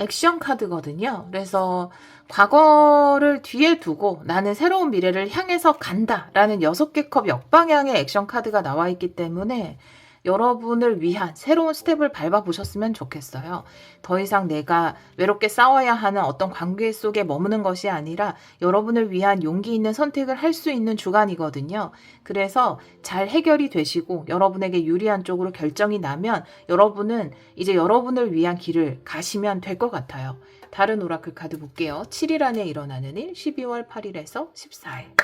액션 카드거든요. 그래서 과거를 뒤에 두고 나는 새로운 미래를 향해서 간다라는 6개 컵 역방향의 액션 카드가 나와 있기 때문에 여러분을 위한 새로운 스텝을 밟아보셨으면 좋겠어요. 더 이상 내가 외롭게 싸워야 하는 어떤 관계 속에 머무는 것이 아니라 여러분을 위한 용기 있는 선택을 할 수 있는 주간이거든요. 그래서 잘 해결이 되시고 여러분에게 유리한 쪽으로 결정이 나면 여러분은 이제 여러분을 위한 길을 가시면 될 것 같아요. 다른 오라클 카드 볼게요. 7일 안에 일어나는 일, 12월 8일에서 14일.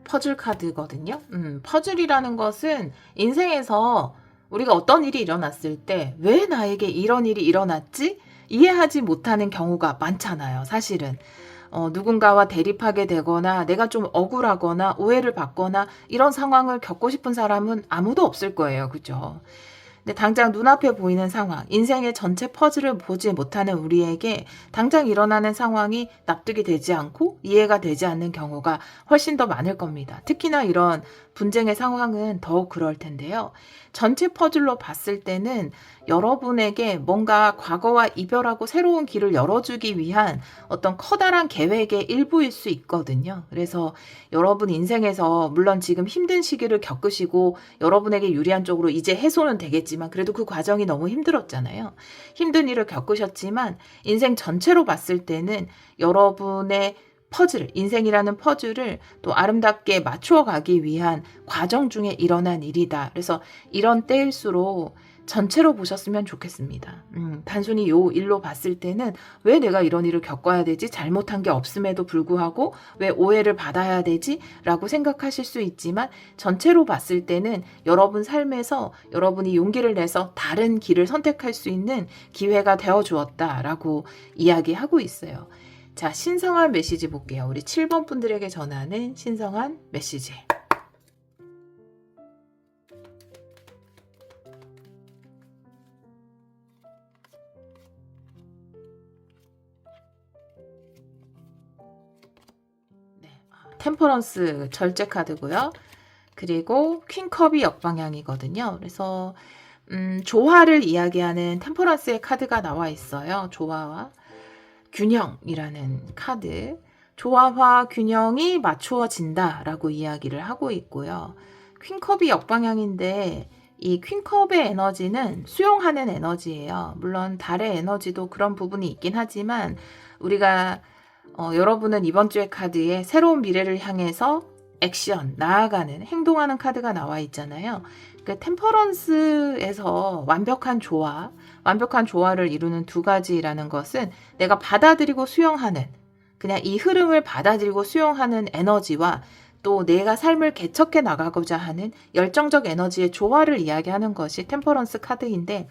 퍼즐 카드거든요. 퍼즐이라는 것은 인생에서 우리가 어떤 일이 일어났을 때 왜 나에게 이런 일이 일어났지? 이해하지 못하는 경우가 많잖아요. 사실은. 누군가와 대립하게 되거나 내가 좀 억울하거나 오해를 받거나 이런 상황을 겪고 싶은 사람은 아무도 없을 거예요. 그죠? 근데 당장 눈앞에 보이는 상황, 인생의 전체 퍼즐을 보지 못하는 우리에게 당장 일어나는 상황이 납득이 되지 않고 이해가 되지 않는 경우가 훨씬 더 많을 겁니다. 특히나 이런 분쟁의 상황은 더욱 그럴 텐데요. 전체 퍼즐로 봤을 때는 여러분에게 뭔가 과거와 이별하고 새로운 길을 열어주기 위한 어떤 커다란 계획의 일부일 수 있거든요. 그래서 여러분 인생에서 물론 지금 힘든 시기를 겪으시고 여러분에게 유리한 쪽으로 이제 해소는 되겠지만 그래도 그 과정이 너무 힘들었잖아요. 힘든 일을 겪으셨지만 인생 전체로 봤을 때는 여러분의 퍼즐, 인생이라는 퍼즐을 또 아름답게 맞추어 가기 위한 과정 중에 일어난 일이다. 그래서 이런 때일수록 전체로 보셨으면 좋겠습니다. 단순히 요 일로 봤을 때는 왜 내가 이런 일을 겪어야 되지? 잘못한 게 없음에도 불구하고 왜 오해를 받아야 되지? 라고 생각하실 수 있지만 전체로 봤을 때는 여러분 삶에서 여러분이 용기를 내서 다른 길을 선택할 수 있는 기회가 되어 주었다라고 이야기하고 있어요. 자, 신성한 메시지 볼게요. 우리 7번 분들에게 전하는 신성한 메시지. 템퍼런스 절제 카드고요. 그리고 퀸컵이 역방향이거든요. 그래서 조화를 이야기하는 템퍼런스의 카드가 나와 있어요. 조화와 균형이라는 카드. 조화와 균형이 맞추어진다라고 이야기를 하고 있고요. 퀸컵이 역방향인데 이 퀸컵의 에너지는 수용하는 에너지예요. 물론 달의 에너지도 그런 부분이 있긴 하지만 우리가 여러분은 이번 주의 카드에 새로운 미래를 향해서 액션, 나아가는, 행동하는 카드가 나와 있잖아요. 그 템퍼런스에서 완벽한 조화를 이루는 두 가지라는 것은 내가 받아들이고 수용하는, 그냥 이 흐름을 받아들이고 수용하는 에너지와 또 내가 삶을 개척해 나가고자 하는 열정적 에너지의 조화를 이야기하는 것이 템퍼런스 카드인데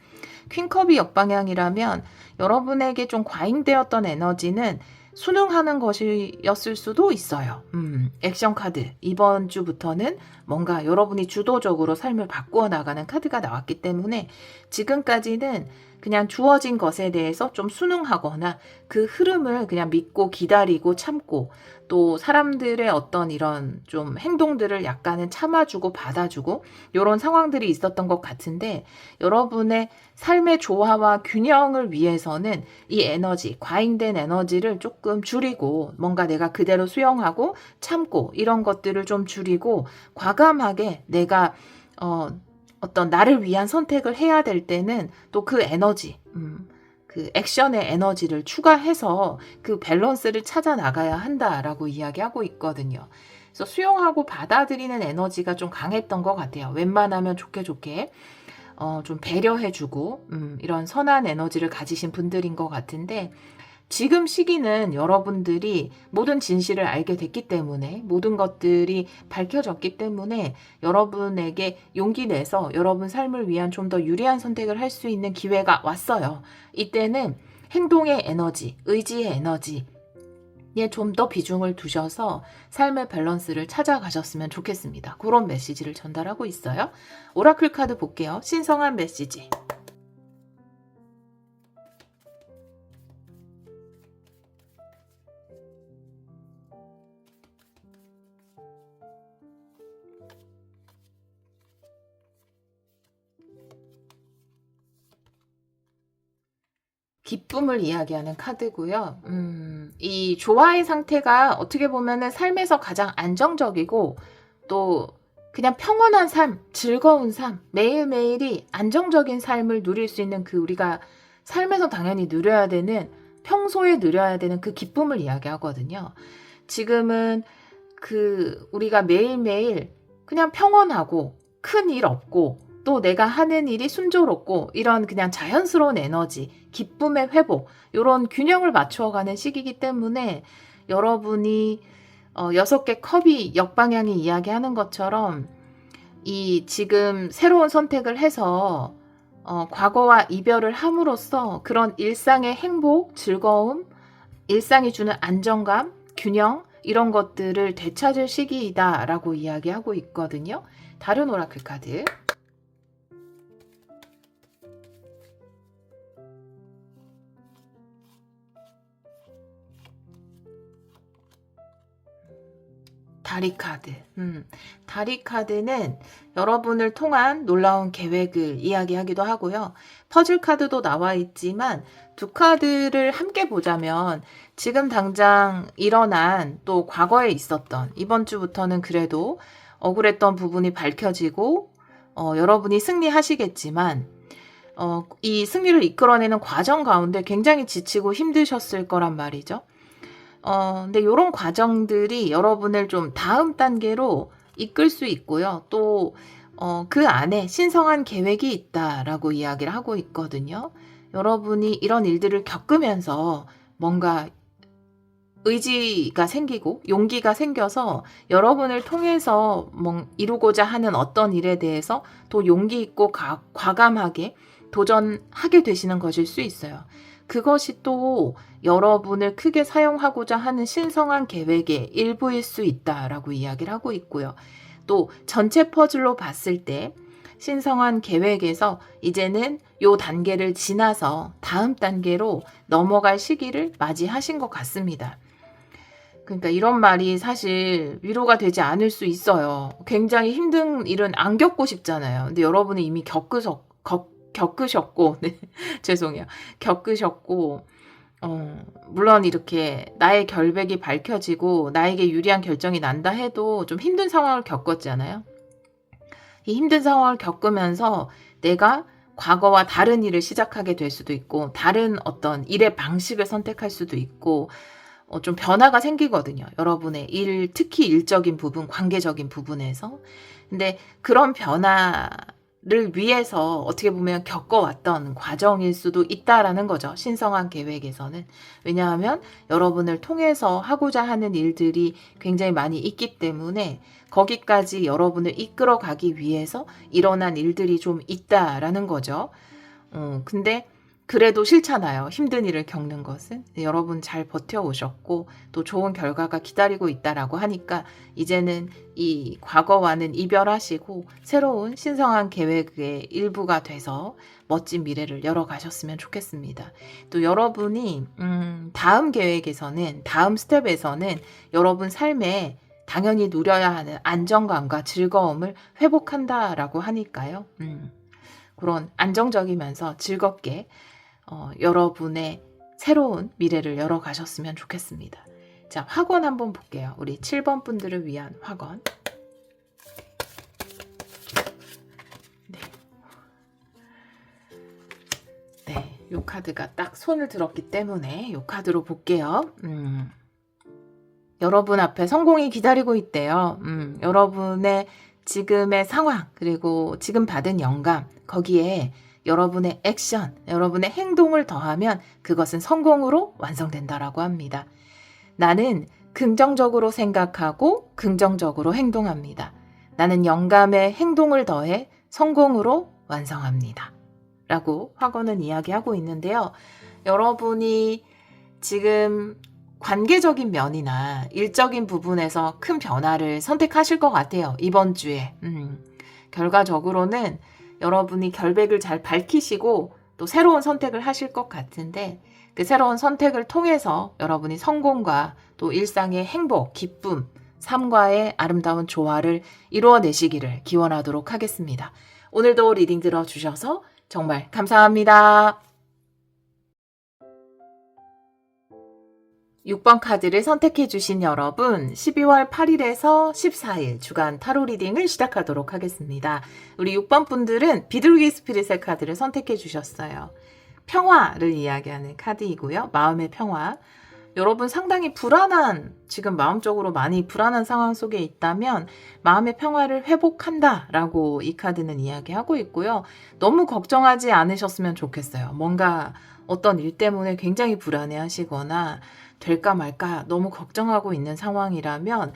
퀸컵이 역방향이라면 여러분에게 좀 과잉되었던 에너지는 순응하는 것이었을 수도 있어요. 액션 카드. 이번 주부터는 뭔가 여러분이 주도적으로 삶을 바꾸어 나가는 카드가 나왔기 때문에 지금까지는 그냥 주어진 것에 대해서 좀 순응하거나 그 흐름을 그냥 믿고 기다리고 참고 또 사람들의 어떤 이런 좀 행동들을 약간은 참아주고 받아주고 이런 상황들이 있었던 것 같은데 여러분의 삶의 조화와 균형을 위해서는 이 에너지, 과잉된 에너지를 조금 줄이고 뭔가 내가 그대로 수용하고 참고 이런 것들을 좀 줄이고 과감하게 내가 어떤 나를 위한 선택을 해야 될 때는 또 그 에너지, 그 액션의 에너지를 추가해서 그 밸런스를 찾아 나가야 한다라고 이야기하고 있거든요. 그래서 수용하고 받아들이는 에너지가 좀 강했던 것 같아요. 웬만하면 좋게 좀 배려해주고 이런 선한 에너지를 가지신 분들인 것 같은데 지금 시기는 여러분들이 모든 진실을 알게 됐기 때문에 모든 것들이 밝혀졌기 때문에 여러분에게 용기 내서 여러분 삶을 위한 좀 더 유리한 선택을 할 수 있는 기회가 왔어요. 이때는 행동의 에너지, 의지의 에너지 에 좀 더 비중을 두셔서 삶의 밸런스를 찾아가셨으면 좋겠습니다. 그런 메시지를 전달하고 있어요. 오라클 카드 볼게요. 신성한 메시지. 기쁨을 이야기하는 카드고요. 이 조화의 상태가 어떻게 보면은 삶에서 가장 안정적이고 또 그냥 평온한 삶, 즐거운 삶, 매일매일이 안정적인 삶을 누릴 수 있는 그 우리가 삶에서 당연히 누려야 되는 평소에 누려야 되는 그 기쁨을 이야기하거든요. 지금은 그 우리가 매일매일 그냥 평온하고 큰 일 없고 또 내가 하는 일이 순조롭고 이런 그냥 자연스러운 에너지, 기쁨의 회복 이런 균형을 맞추어가는 시기이기 때문에 여러분이 6개 컵이 역방향이 이야기하는 것처럼 이 지금 새로운 선택을 해서 과거와 이별을 함으로써 그런 일상의 행복, 즐거움, 일상이 주는 안정감, 균형 이런 것들을 되찾을 시기이다라고 이야기하고 있거든요. 다른 오라클 카드. 다리 카드. 다리 카드는 여러분을 통한 놀라운 계획을 이야기하기도 하고요. 퍼즐 카드도 나와 있지만 두 카드를 함께 보자면 지금 당장 일어난 또 과거에 있었던 이번 주부터는 그래도 억울했던 부분이 밝혀지고 여러분이 승리하시겠지만 이 승리를 이끌어내는 과정 가운데 굉장히 지치고 힘드셨을 거란 말이죠. 근데 이런 과정들이 여러분을 좀 다음 단계로 이끌 수 있고요. 또, 그 안에 신성한 계획이 있다라고 이야기를 하고 있거든요. 여러분이 이런 일들을 겪으면서 뭔가 의지가 생기고 용기가 생겨서 여러분을 통해서 이루고자 하는 어떤 일에 대해서 또 용기 있고 과감하게 도전하게 되시는 것일 수 있어요. 그것이 또 여러분을 크게 사용하고자 하는 신성한 계획의 일부일 수 있다라고 이야기를 하고 있고요. 또 전체 퍼즐로 봤을 때 신성한 계획에서 이제는 요 단계를 지나서 다음 단계로 넘어갈 시기를 맞이하신 것 같습니다. 그러니까 이런 말이 사실 위로가 되지 않을 수 있어요. 굉장히 힘든 일은 안 겪고 싶잖아요. 근데 여러분은 이미 겪으셨고, 네, 죄송해요. 겪으셨고, 물론 이렇게 나의 결백이 밝혀지고 나에게 유리한 결정이 난다 해도 좀 힘든 상황을 겪었잖아요. 이 힘든 상황을 겪으면서 내가 과거와 다른 일을 시작하게 될 수도 있고, 다른 어떤 일의 방식을 선택할 수도 있고, 좀 변화가 생기거든요. 여러분의 특히 일적인 부분, 관계적인 부분에서. 근데 그런 변화를 위해서 어떻게 보면 겪어왔던 과정일 수도 있다라는 거죠. 신성한 계획에서는. 왜냐하면 여러분을 통해서 하고자 하는 일들이 굉장히 많이 있기 때문에 거기까지 여러분을 이끌어가기 위해서 일어난 일들이 좀 있다라는 거죠. 근데 그래도 싫잖아요. 힘든 일을 겪는 것은. 여러분 잘 버텨오셨고 또 좋은 결과가 기다리고 있다라고 하니까 이제는 이 과거와는 이별하시고 새로운 신성한 계획의 일부가 돼서 멋진 미래를 열어가셨으면 좋겠습니다. 또 여러분이 다음 계획에서는 다음 스텝에서는 여러분 삶에 당연히 누려야 하는 안정감과 즐거움을 회복한다라고 하니까요. 그런 안정적이면서 즐겁게 여러분의 새로운 미래를 열어가셨으면 좋겠습니다. 자, 확언 한번 볼게요. 우리 7번 분들을 위한 확언. 네. 네, 이 카드가 딱 손을 들었기 때문에 이 카드로 볼게요. 여러분 앞에 성공이 기다리고 있대요. 여러분의 지금의 상황, 그리고 지금 받은 영감, 거기에 여러분의 액션, 여러분의 행동을 더하면 그것은 성공으로 완성된다라고 합니다. 나는 긍정적으로 생각하고 긍정적으로 행동합니다. 나는 영감에 행동을 더해 성공으로 완성합니다. 라고 확언은 이야기하고 있는데요. 여러분이 지금 관계적인 면이나 일적인 부분에서 큰 변화를 선택하실 것 같아요. 이번 주에. 결과적으로는 여러분이 결백을 잘 밝히시고 또 새로운 선택을 하실 것 같은데 그 새로운 선택을 통해서 여러분이 성공과 또 일상의 행복, 기쁨, 삶과의 아름다운 조화를 이루어내시기를 기원하도록 하겠습니다. 오늘도 리딩 들어주셔서 정말 감사합니다. 6번 카드를 선택해 주신 여러분, 12월 8일에서 14일 주간 타로 리딩을 시작하도록 하겠습니다. 우리 6번 분들은 비둘기 스피릿의 카드를 선택해 주셨어요. 평화를 이야기하는 카드이고요. 마음의 평화. 여러분 상당히 지금 마음적으로 많이 불안한 상황 속에 있다면 마음의 평화를 회복한다라고 이 카드는 이야기하고 있고요. 너무 걱정하지 않으셨으면 좋겠어요. 뭔가 어떤 일 때문에 굉장히 불안해 하시거나 될까 말까 너무 걱정하고 있는 상황이라면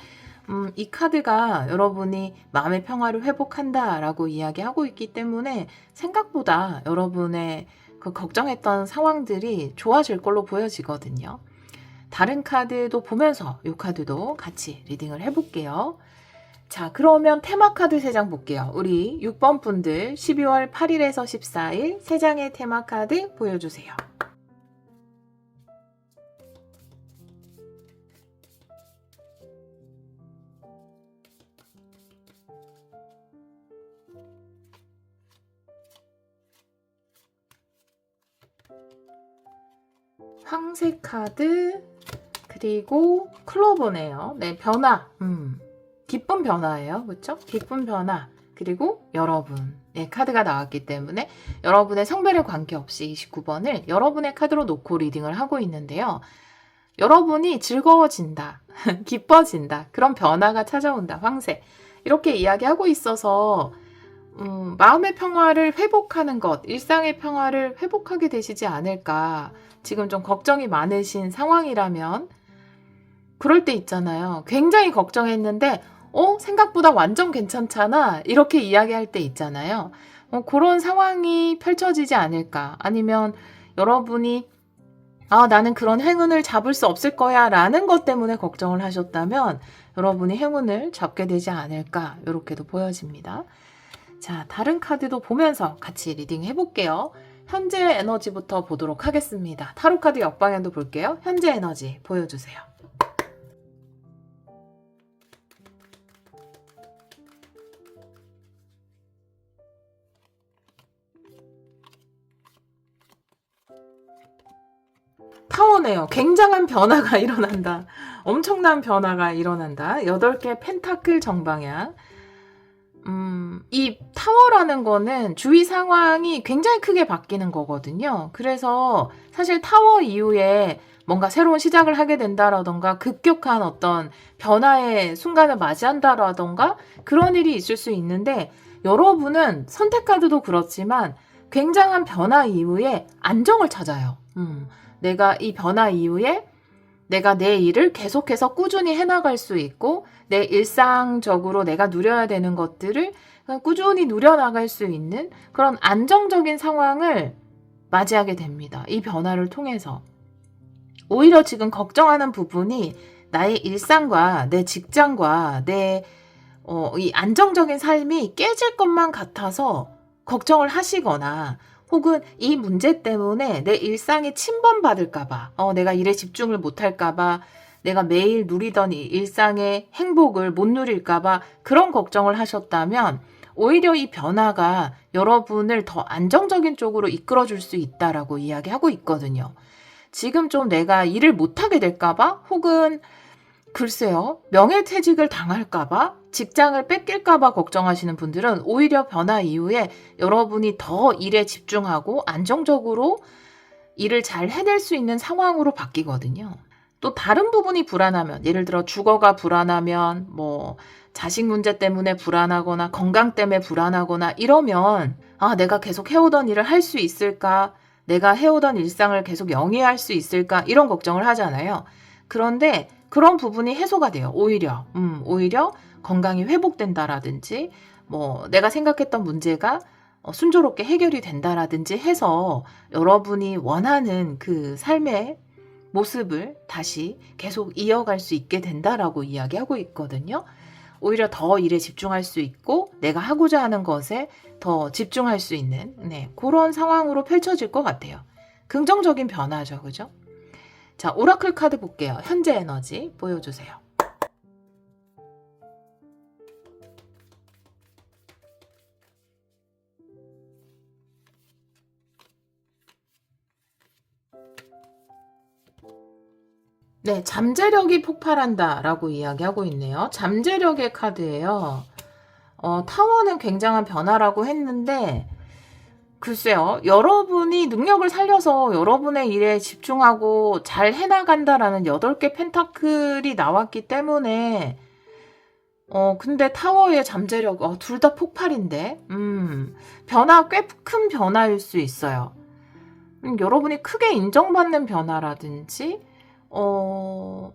이 카드가 여러분이 마음의 평화를 회복한다라고 이야기하고 있기 때문에 생각보다 여러분의 그 걱정했던 상황들이 좋아질 걸로 보여지거든요. 다른 카드도 보면서 이 카드도 같이 리딩을 해볼게요. 자, 그러면 테마 카드 3장 볼게요. 우리 6번 분들 12월 8일에서 14일 3장의 테마 카드 보여주세요. 황새 카드, 그리고 클로버네요. 네, 변화. 기쁜 변화예요. 그렇죠? 기쁜 변화. 그리고 여러분. 네, 카드가 나왔기 때문에 여러분의 성별에 관계없이 29번을 여러분의 카드로 놓고 리딩을 하고 있는데요. 여러분이 즐거워진다. 기뻐진다. 그런 변화가 찾아온다. 황새. 이렇게 이야기하고 있어서 마음의 평화를 회복하는 것, 일상의 평화를 회복하게 되시지 않을까. 지금 좀 걱정이 많으신 상황이라면 그럴 때 있잖아요. 굉장히 걱정했는데 생각보다 완전 괜찮잖아. 이렇게 이야기할 때 있잖아요. 그런 상황이 펼쳐지지 않을까. 아니면 여러분이 나는 그런 행운을 잡을 수 없을 거야 라는 것 때문에 걱정을 하셨다면 여러분이 행운을 잡게 되지 않을까. 이렇게도 보여집니다. 자, 다른 카드도 보면서 같이 리딩 해볼게요. 현재 에너지부터 보도록 하겠습니다. 타로 카드 역방향도 볼게요. 현재 에너지 보여주세요. 타워네요. 굉장한 변화가 일어난다. 엄청난 변화가 일어난다. 8개 펜타클 정방향. 이 타워라는 거는 주위 상황이 굉장히 크게 바뀌는 거거든요. 그래서 사실 타워 이후에 뭔가 새로운 시작을 하게 된다라던가 급격한 어떤 변화의 순간을 맞이한다라던가 그런 일이 있을 수 있는데 여러분은 선택 카드도 그렇지만 굉장한 변화 이후에 안정을 찾아요. 내가 이 변화 이후에 내가 내 일을 계속해서 꾸준히 해나갈 수 있고 내 일상적으로 내가 누려야 되는 것들을 꾸준히 누려나갈 수 있는 그런 안정적인 상황을 맞이하게 됩니다. 이 변화를 통해서. 오히려 지금 걱정하는 부분이 나의 일상과 내 직장과 내 이 안정적인 삶이 깨질 것만 같아서 걱정을 하시거나 혹은 이 문제 때문에 내 일상이 침범받을까봐, 내가 일에 집중을 못할까봐, 내가 매일 누리던 이 일상의 행복을 못 누릴까봐 그런 걱정을 하셨다면 오히려 이 변화가 여러분을 더 안정적인 쪽으로 이끌어줄 수 있다라고 이야기하고 있거든요. 지금 좀 내가 일을 못하게 될까봐 혹은 글쎄요, 명예퇴직을 당할까봐, 직장을 뺏길까봐 걱정하시는 분들은 오히려 변화 이후에 여러분이 더 일에 집중하고 안정적으로 일을 잘 해낼 수 있는 상황으로 바뀌거든요. 또 다른 부분이 불안하면, 예를 들어 주거가 불안하면, 자식 문제 때문에 불안하거나 건강 때문에 불안하거나 이러면 내가 계속 해오던 일을 할 수 있을까? 내가 해오던 일상을 계속 영위할 수 있을까? 이런 걱정을 하잖아요. 그런데 그런 부분이 해소가 돼요. 오히려 건강이 회복된다라든지 내가 생각했던 문제가 순조롭게 해결이 된다라든지 해서 여러분이 원하는 그 삶의 모습을 다시 계속 이어갈 수 있게 된다라고 이야기하고 있거든요. 오히려 더 일에 집중할 수 있고 내가 하고자 하는 것에 더 집중할 수 있는 그런 상황으로 펼쳐질 것 같아요. 긍정적인 변화죠. 그죠? 자, 오라클 카드 볼게요. 현재 에너지 보여주세요. 네, 잠재력이 폭발한다라고 이야기하고 있네요. 잠재력의 카드예요. 타워는 굉장한 변화라고 했는데 글쎄요. 여러분이 능력을 살려서 여러분의 일에 집중하고 잘 해나간다라는 8개 펜타클이 나왔기 때문에 근데 타워의 잠재력 둘 다 폭발인데 변화 꽤 큰 변화일 수 있어요. 여러분이 크게 인정받는 변화라든지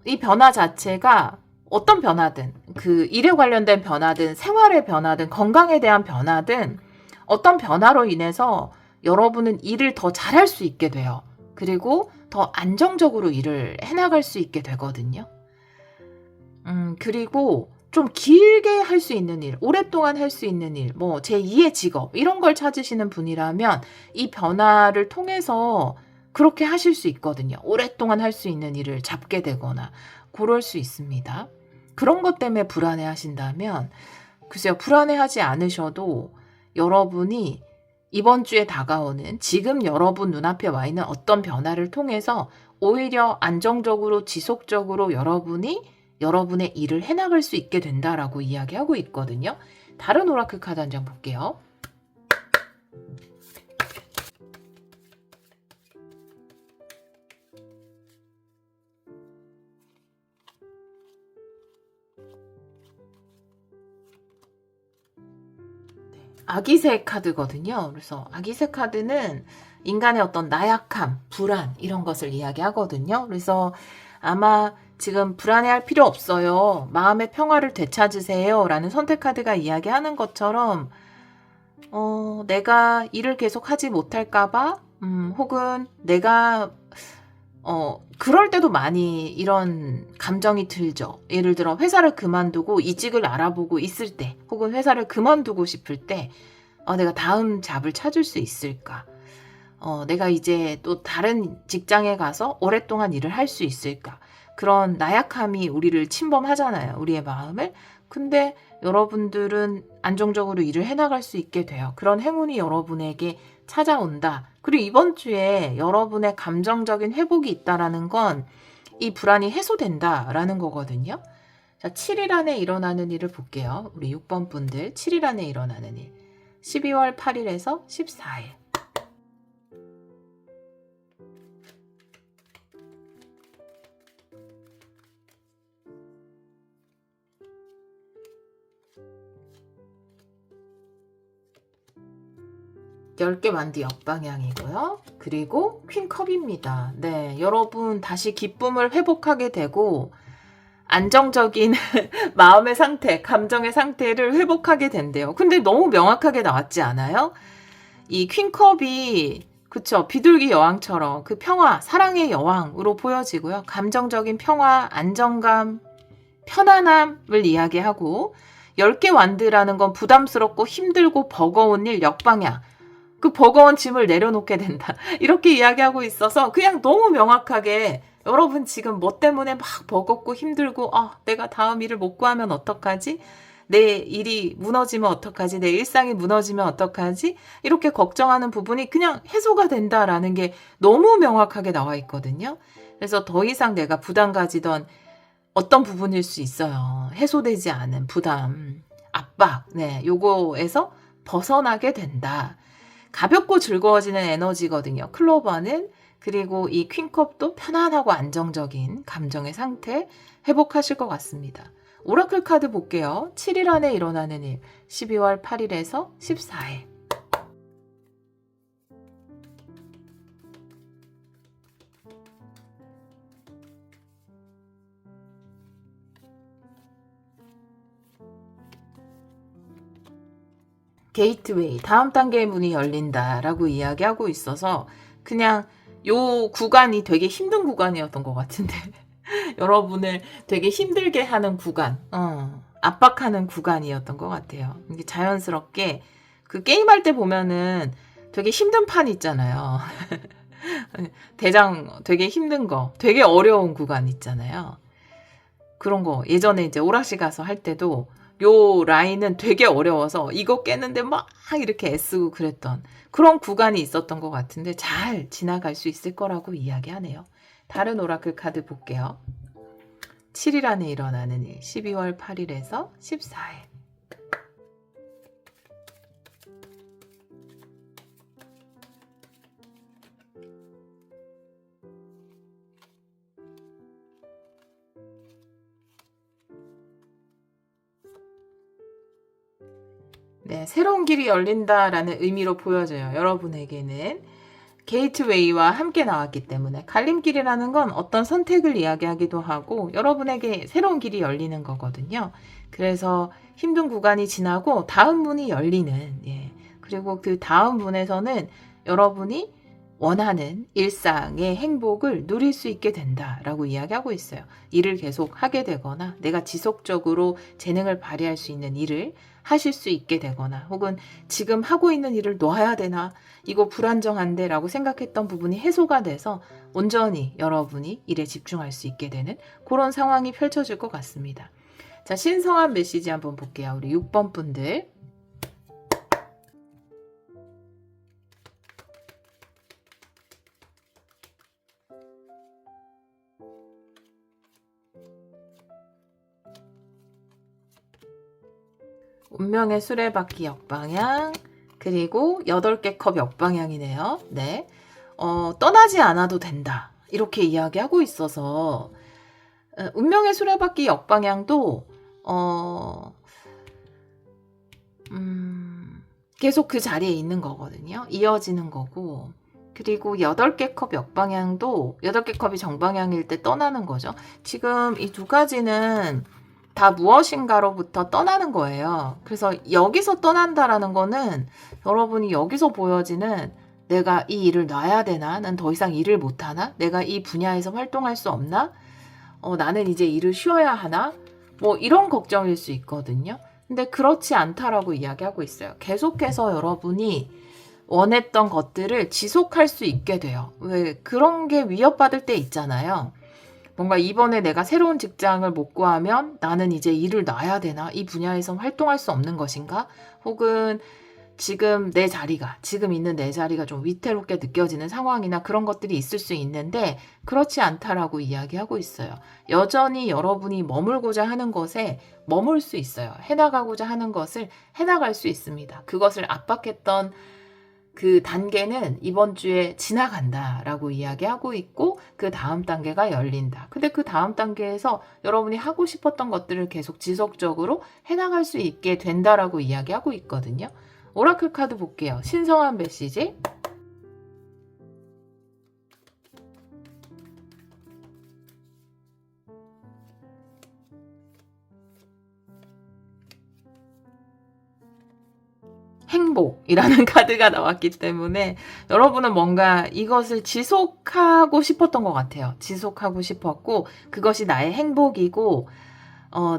이 변화 자체가 어떤 변화든 그 일에 관련된 변화든 생활의 변화든 건강에 대한 변화든 어떤 변화로 인해서 여러분은 일을 더 잘할 수 있게 돼요. 그리고 더 안정적으로 일을 해나갈 수 있게 되거든요. 그리고 좀 길게 할 수 있는 일, 오랫동안 할 수 있는 일, 제2의 직업 이런 걸 찾으시는 분이라면 이 변화를 통해서 그렇게 하실 수 있거든요. 오랫동안 할 수 있는 일을 잡게 되거나 그럴 수 있습니다. 그런 것 때문에 불안해 하신다면 글쎄요. 불안해하지 않으셔도 여러분이 이번 주에 다가오는 지금 여러분 눈앞에 와 있는 어떤 변화를 통해서 오히려 안정적으로 지속적으로 여러분이 여러분의 일을 해나갈 수 있게 된다라고 이야기하고 있거든요. 다른 오라클 카드 한 장 볼게요. 아기새 카드거든요. 그래서 아기새 카드는 인간의 어떤 나약함, 불안 이런 것을 이야기하거든요. 그래서 아마 지금 불안해할 필요 없어요. 마음의 평화를 되찾으세요. 라는 선택 카드가 이야기하는 것처럼 내가 일을 계속 하지 못할까봐 혹은 내가 그럴 때도 많이 이런 감정이 들죠. 예를 들어 회사를 그만두고 이직을 알아보고 있을 때 혹은 회사를 그만두고 싶을 때 내가 다음 잡을 찾을 수 있을까? 내가 이제 또 다른 직장에 가서 오랫동안 일을 할 수 있을까? 그런 나약함이 우리를 침범하잖아요. 우리의 마음을. 근데 여러분들은 안정적으로 일을 해나갈 수 있게 돼요. 그런 행운이 여러분에게 찾아온다. 그리고 이번 주에 여러분의 감정적인 회복이 있다라는 건 이 불안이 해소된다라는 거거든요. 자, 7일 안에 일어나는 일을 볼게요. 우리 6번 분들 7일 안에 일어나는 일. 12월 8일에서 14일. (10개) 완드 역방향이고요. 그리고 퀸컵입니다. 네, 여러분 다시 기쁨을 회복하게 되고 안정적인 마음의 상태, 감정의 상태를 회복하게 된대요. 근데 너무 명확하게 나왔지 않아요? 이 퀸컵이 그쵸, 비둘기 여왕처럼 그 평화, 사랑의 여왕으로 보여지고요. 감정적인 평화, 안정감, 편안함을 이야기하고 10개 완드라는 건 부담스럽고 힘들고 버거운 일 역방향. 그 버거운 짐을 내려놓게 된다. 이렇게 이야기하고 있어서 그냥 너무 명확하게 여러분 지금 뭐 때문에 막 버겁고 힘들고 내가 다음 일을 못 구하면 어떡하지? 내 일이 무너지면 어떡하지? 내 일상이 무너지면 어떡하지? 이렇게 걱정하는 부분이 그냥 해소가 된다라는 게 너무 명확하게 나와 있거든요. 그래서 더 이상 내가 부담 가지던 어떤 부분일 수 있어요. 해소되지 않은 부담, 압박, 네, 요거에서 벗어나게 된다. 가볍고 즐거워지는 에너지거든요. 클로버는. 그리고 이 퀸컵도 편안하고 안정적인 감정의 상태 회복하실 것 같습니다. 오라클 카드 볼게요. 7일 안에 일어나는 일. 12월 8일에서 14일. 게이트웨이, 다음 단계의 문이 열린다라고 이야기하고 있어서 그냥 요 구간이 되게 힘든 구간이었던 것 같은데 여러분을 되게 힘들게 하는 구간, 압박하는 구간이었던 것 같아요. 이게 자연스럽게 그 게임할 때 보면은 되게 힘든 판 있잖아요. 대장 되게 힘든 거, 되게 어려운 구간 있잖아요. 그런 거 예전에 이제 오락실 가서 할 때도 요 라인은 되게 어려워서 이거 깨는데 막 이렇게 애쓰고 그랬던 그런 구간이 있었던 것 같은데 잘 지나갈 수 있을 거라고 이야기하네요. 다른 오라클 카드 볼게요. 7일 안에 일어나는 일. 12월 8일에서 14일. 네, 새로운 길이 열린다라는 의미로 보여져요. 여러분에게는 게이트웨이와 함께 나왔기 때문에 갈림길이라는 건 어떤 선택을 이야기하기도 하고 여러분에게 새로운 길이 열리는 거거든요. 그래서 힘든 구간이 지나고 다음 문이 열리는, 그리고 그 다음 문에서는 여러분이 원하는 일상의 행복을 누릴 수 있게 된다라고 이야기하고 있어요. 일을 계속 하게 되거나 내가 지속적으로 재능을 발휘할 수 있는 일을 하실 수 있게 되거나 혹은 지금 하고 있는 일을 놔야 되나 이거 불안정한데 라고 생각했던 부분이 해소가 돼서 온전히 여러분이 일에 집중할 수 있게 되는 그런 상황이 펼쳐질 것 같습니다. 자, 신성한 메시지 한번 볼게요. 우리 6번 분들. 운명의 수레바퀴 역방향, 그리고 8개 컵 역방향이네요. 네. 떠나지 않아도 된다. 이렇게 이야기하고 있어서, 운명의 수레바퀴 역방향도, 계속 그 자리에 있는 거거든요. 이어지는 거고. 그리고 8개 컵 역방향도 8개 컵이 정방향일 때 떠나는 거죠. 지금 이 두 가지는 다 무엇인가로부터 떠나는 거예요. 그래서 여기서 떠난다라는 거는 여러분이 여기서 보여지는 내가 이 일을 놔야 되나? 난 더 이상 일을 못하나? 내가 이 분야에서 활동할 수 없나? 나는 이제 일을 쉬어야 하나? 뭐 이런 걱정일 수 있거든요. 근데 그렇지 않다라고 이야기하고 있어요. 계속해서 여러분이 원했던 것들을 지속할 수 있게 돼요. 왜 그런 게 위협받을 때 있잖아요. 뭔가 이번에 내가 새로운 직장을 못 구하면 나는 이제 일을 놔야 되나? 이 분야에서 활동할 수 없는 것인가? 혹은 지금 있는 내 자리가 좀 위태롭게 느껴지는 상황이나 그런 것들이 있을 수 있는데 그렇지 않다라고 이야기하고 있어요. 여전히 여러분이 머물고자 하는 것에 머물 수 있어요. 해나가고자 하는 것을 해나갈 수 있습니다. 그것을 압박했던 그 단계는 이번 주에 지나간다라고 이야기하고 있고 그 다음 단계가 열린다. 근데 그 다음 단계에서 여러분이 하고 싶었던 것들을 계속 지속적으로 해나갈 수 있게 된다라고 이야기하고 있거든요. 오라클 카드 볼게요. 신성한 메시지. 행복이라는 카드가 나왔기 때문에 여러분은 뭔가 이것을 지속하고 싶었던 것 같아요. 지속하고 싶었고 그것이 나의 행복이고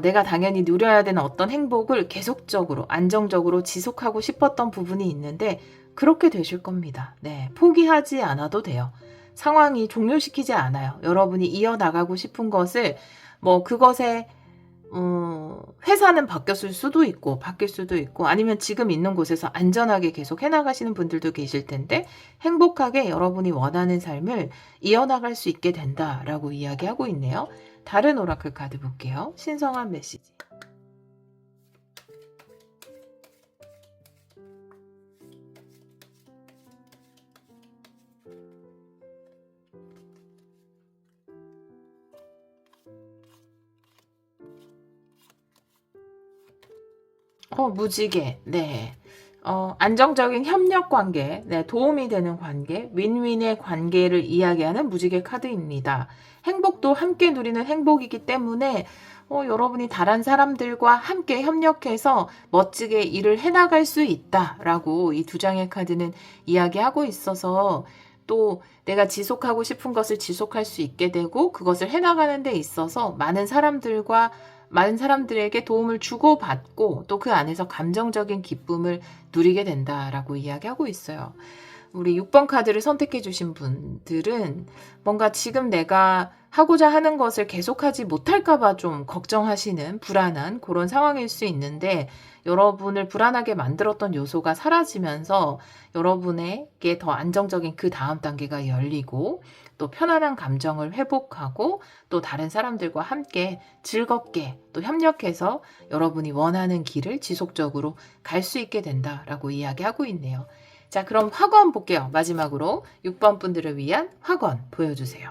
내가 당연히 누려야 되는 어떤 행복을 계속적으로 안정적으로 지속하고 싶었던 부분이 있는데 그렇게 되실 겁니다. 네, 포기하지 않아도 돼요. 상황이 종료시키지 않아요. 여러분이 이어나가고 싶은 것을 그것에 회사는 바뀌었을 수도 있고 바뀔 수도 있고 아니면 지금 있는 곳에서 안전하게 계속 해나가시는 분들도 계실 텐데 행복하게 여러분이 원하는 삶을 이어나갈 수 있게 된다라고 이야기하고 있네요. 다른 오라클 카드 볼게요. 신성한 메시지. 무지개. 네. 안정적인 협력 관계, 네, 도움이 되는 관계, 윈윈의 관계를 이야기하는 무지개 카드입니다. 행복도 함께 누리는 행복이기 때문에 여러분이 다른 사람들과 함께 협력해서 멋지게 일을 해나갈 수 있다라고 이 두 장의 카드는 이야기하고 있어서 또 내가 지속하고 싶은 것을 지속할 수 있게 되고 그것을 해나가는 데 있어서 많은 사람들에게 도움을 주고받고 또 그 안에서 감정적인 기쁨을 누리게 된다라고 이야기하고 있어요. 우리 6번 카드를 선택해 주신 분들은 뭔가 지금 내가 하고자 하는 것을 계속하지 못할까봐 좀 걱정하시는 불안한 그런 상황일 수 있는데 여러분을 불안하게 만들었던 요소가 사라지면서 여러분에게 더 안정적인 그 다음 단계가 열리고 또 편안한 감정을 회복하고 또 다른 사람들과 함께 즐겁게 또 협력해서 여러분이 원하는 길을 지속적으로 갈 수 있게 된다라고 이야기하고 있네요. 자, 그럼 확언 볼게요. 마지막으로 6번 분들을 위한 확언 보여주세요.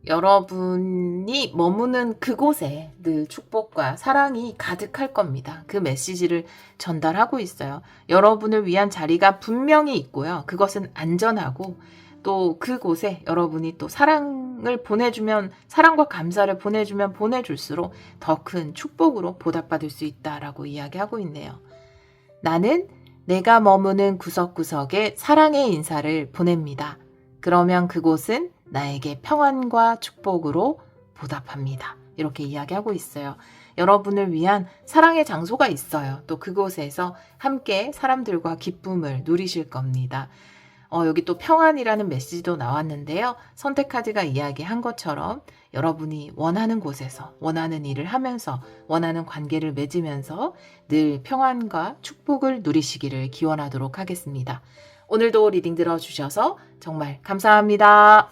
여러분이 머무는 그곳에 늘 축복과 사랑이 가득할 겁니다. 그 메시지를 전달하고 있어요. 여러분을 위한 자리가 분명히 있고요. 그것은 안전하고 또 그곳에 여러분이 또 사랑을 보내주면 사랑과 감사를 보내주면 보내줄수록 더 큰 축복으로 보답받을 수 있다라고 이야기하고 있네요. 나는 내가 머무는 구석구석에 사랑의 인사를 보냅니다. 그러면 그곳은 나에게 평안과 축복으로 보답합니다. 이렇게 이야기하고 있어요. 여러분을 위한 사랑의 장소가 있어요. 또 그곳에서 함께 사람들과 기쁨을 누리실 겁니다. 여기 또 평안이라는 메시지도 나왔는데요. 선택 카드가 이야기한 것처럼 여러분이 원하는 곳에서 원하는 일을 하면서 원하는 관계를 맺으면서 늘 평안과 축복을 누리시기를 기원하도록 하겠습니다. 오늘도 리딩 들어주셔서 정말 감사합니다.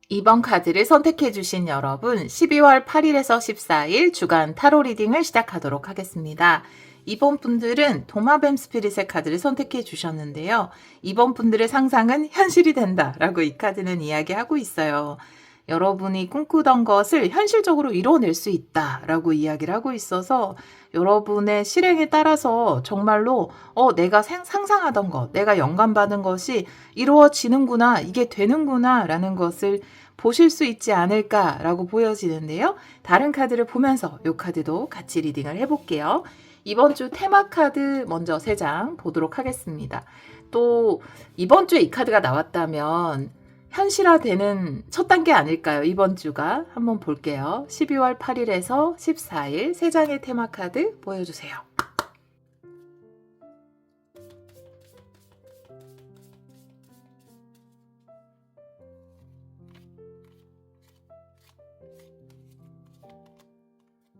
이번 카드를 선택해주신 여러분 12월 8일에서 14일 주간 타로 리딩을 시작하도록 하겠습니다. 이번 분들은 도마뱀 스피릿의 카드를 선택해 주셨는데요. 이번 분들의 상상은 현실이 된다 라고 이 카드는 이야기하고 있어요. 여러분이 꿈꾸던 것을 현실적으로 이뤄낼 수 있다 라고 이야기를 하고 있어서 여러분의 실행에 따라서 정말로 내가 상상하던 것, 내가 영감받은 것이 이루어지는구나, 이게 되는구나 라는 것을 보실 수 있지 않을까라고 보여지는데요. 다른 카드를 보면서 이 카드도 같이 리딩을 해볼게요. 이번 주 테마 카드 먼저 3장 보도록 하겠습니다. 또 이번 주에 이 카드가 나왔다면 현실화되는 첫 단계 아닐까요? 이번 주가 한번 볼게요. 12월 8일에서 14일 3장의 테마 카드 보여주세요.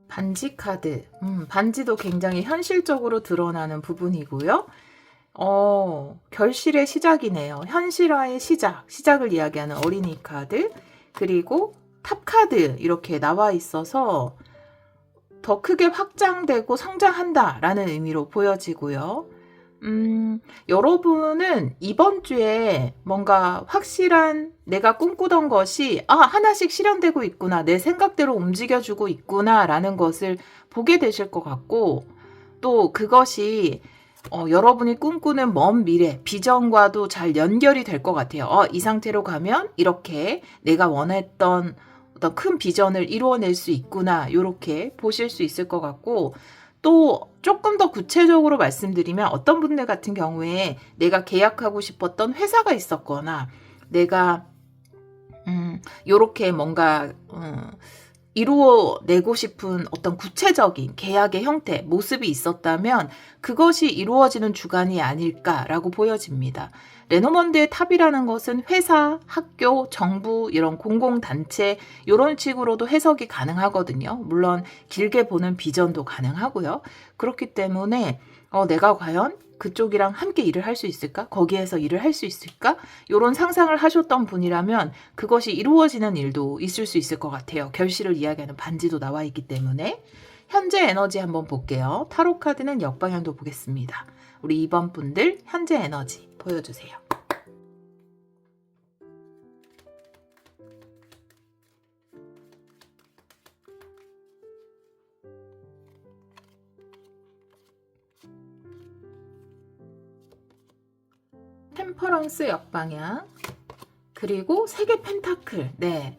반지 카드. 반지도 굉장히 현실적으로 드러나는 부분이고요. 결실의 시작이네요. 현실화의 시작을 이야기하는 어린이 카드, 그리고 탑 카드 이렇게 나와 있어서 더 크게 확장되고 성장한다라는 의미로 보여지고요. 여러분은 이번 주에 뭔가 확실한 내가 꿈꾸던 것이 하나씩 실현되고 있구나, 내 생각대로 움직여주고 있구나 라는 것을 보게 되실 것 같고, 또 그것이 여러분이 꿈꾸는 먼 미래 비전과도 잘 연결이 될 것 같아요. 이 상태로 가면 이렇게 내가 원했던 어떤 큰 비전을 이루어낼 수 있구나, 이렇게 보실 수 있을 것 같고, 또 조금 더 구체적으로 말씀드리면 어떤 분들 같은 경우에 내가 계약하고 싶었던 회사가 있었거나 내가 요렇게 뭔가 이루어내고 싶은 어떤 구체적인 계약의 형태, 모습이 있었다면 그것이 이루어지는 주간이 아닐까라고 보여집니다. 레노먼드의 탑이라는 것은 회사, 학교, 정부, 이런 공공단체 이런 식으로도 해석이 가능하거든요. 물론 길게 보는 비전도 가능하고요. 그렇기 때문에 내가 과연 그쪽이랑 함께 일을 할 수 있을까? 거기에서 일을 할 수 있을까? 이런 상상을 하셨던 분이라면 그것이 이루어지는 일도 있을 수 있을 것 같아요. 결실을 이야기하는 반지도 나와 있기 때문에. 현재 에너지 한번 볼게요. 타로 카드는 역방향도 보겠습니다. 우리 2번 분들 현재 에너지 보여주세요. 템퍼런스 역방향, 그리고 3개 펜타클. 네,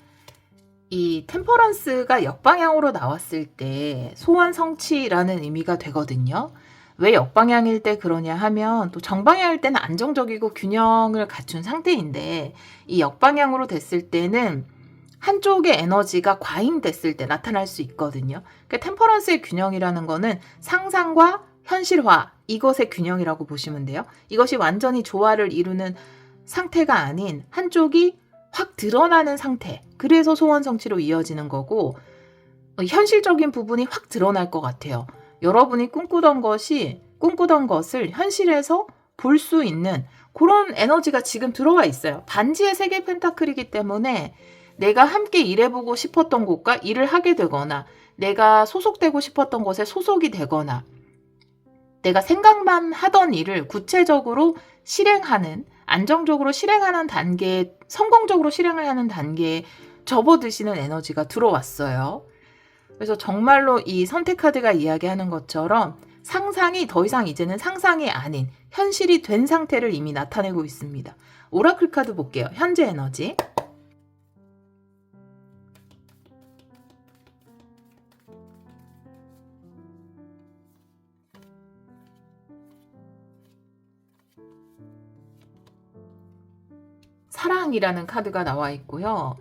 이 템퍼런스가 역방향으로 나왔을 때 소원 성취라는 의미가 되거든요. 왜 역방향일 때 그러냐 하면 또 정방향일 때는 안정적이고 균형을 갖춘 상태인데, 이 역방향으로 됐을 때는 한쪽의 에너지가 과잉됐을 때 나타날 수 있거든요. 그러니까 템퍼런스의 균형이라는 거는 상상과 현실화, 이것의 균형이라고 보시면 돼요. 이것이 완전히 조화를 이루는 상태가 아닌 한쪽이 확 드러나는 상태, 그래서 소원 성취로 이어지는 거고, 현실적인 부분이 확 드러날 것 같아요. 여러분이 꿈꾸던 것을 현실에서 볼 수 있는 그런 에너지가 지금 들어와 있어요. 반지의 3개 펜타클이기 때문에 내가 함께 일해보고 싶었던 곳과 일을 하게 되거나, 내가 소속되고 싶었던 곳에 소속이 되거나, 내가 생각만 하던 일을 구체적으로 실행하는, 안정적으로 실행하는 단계에, 성공적으로 실행을 하는 단계에 접어드시는 에너지가 들어왔어요. 그래서 정말로 이 선택 카드가 이야기하는 것처럼 상상이 더 이상 이제는 상상이 아닌 현실이 된 상태를 이미 나타내고 있습니다. 오라클 카드 볼게요. 현재 에너지. 사랑이라는 카드가 나와 있고요.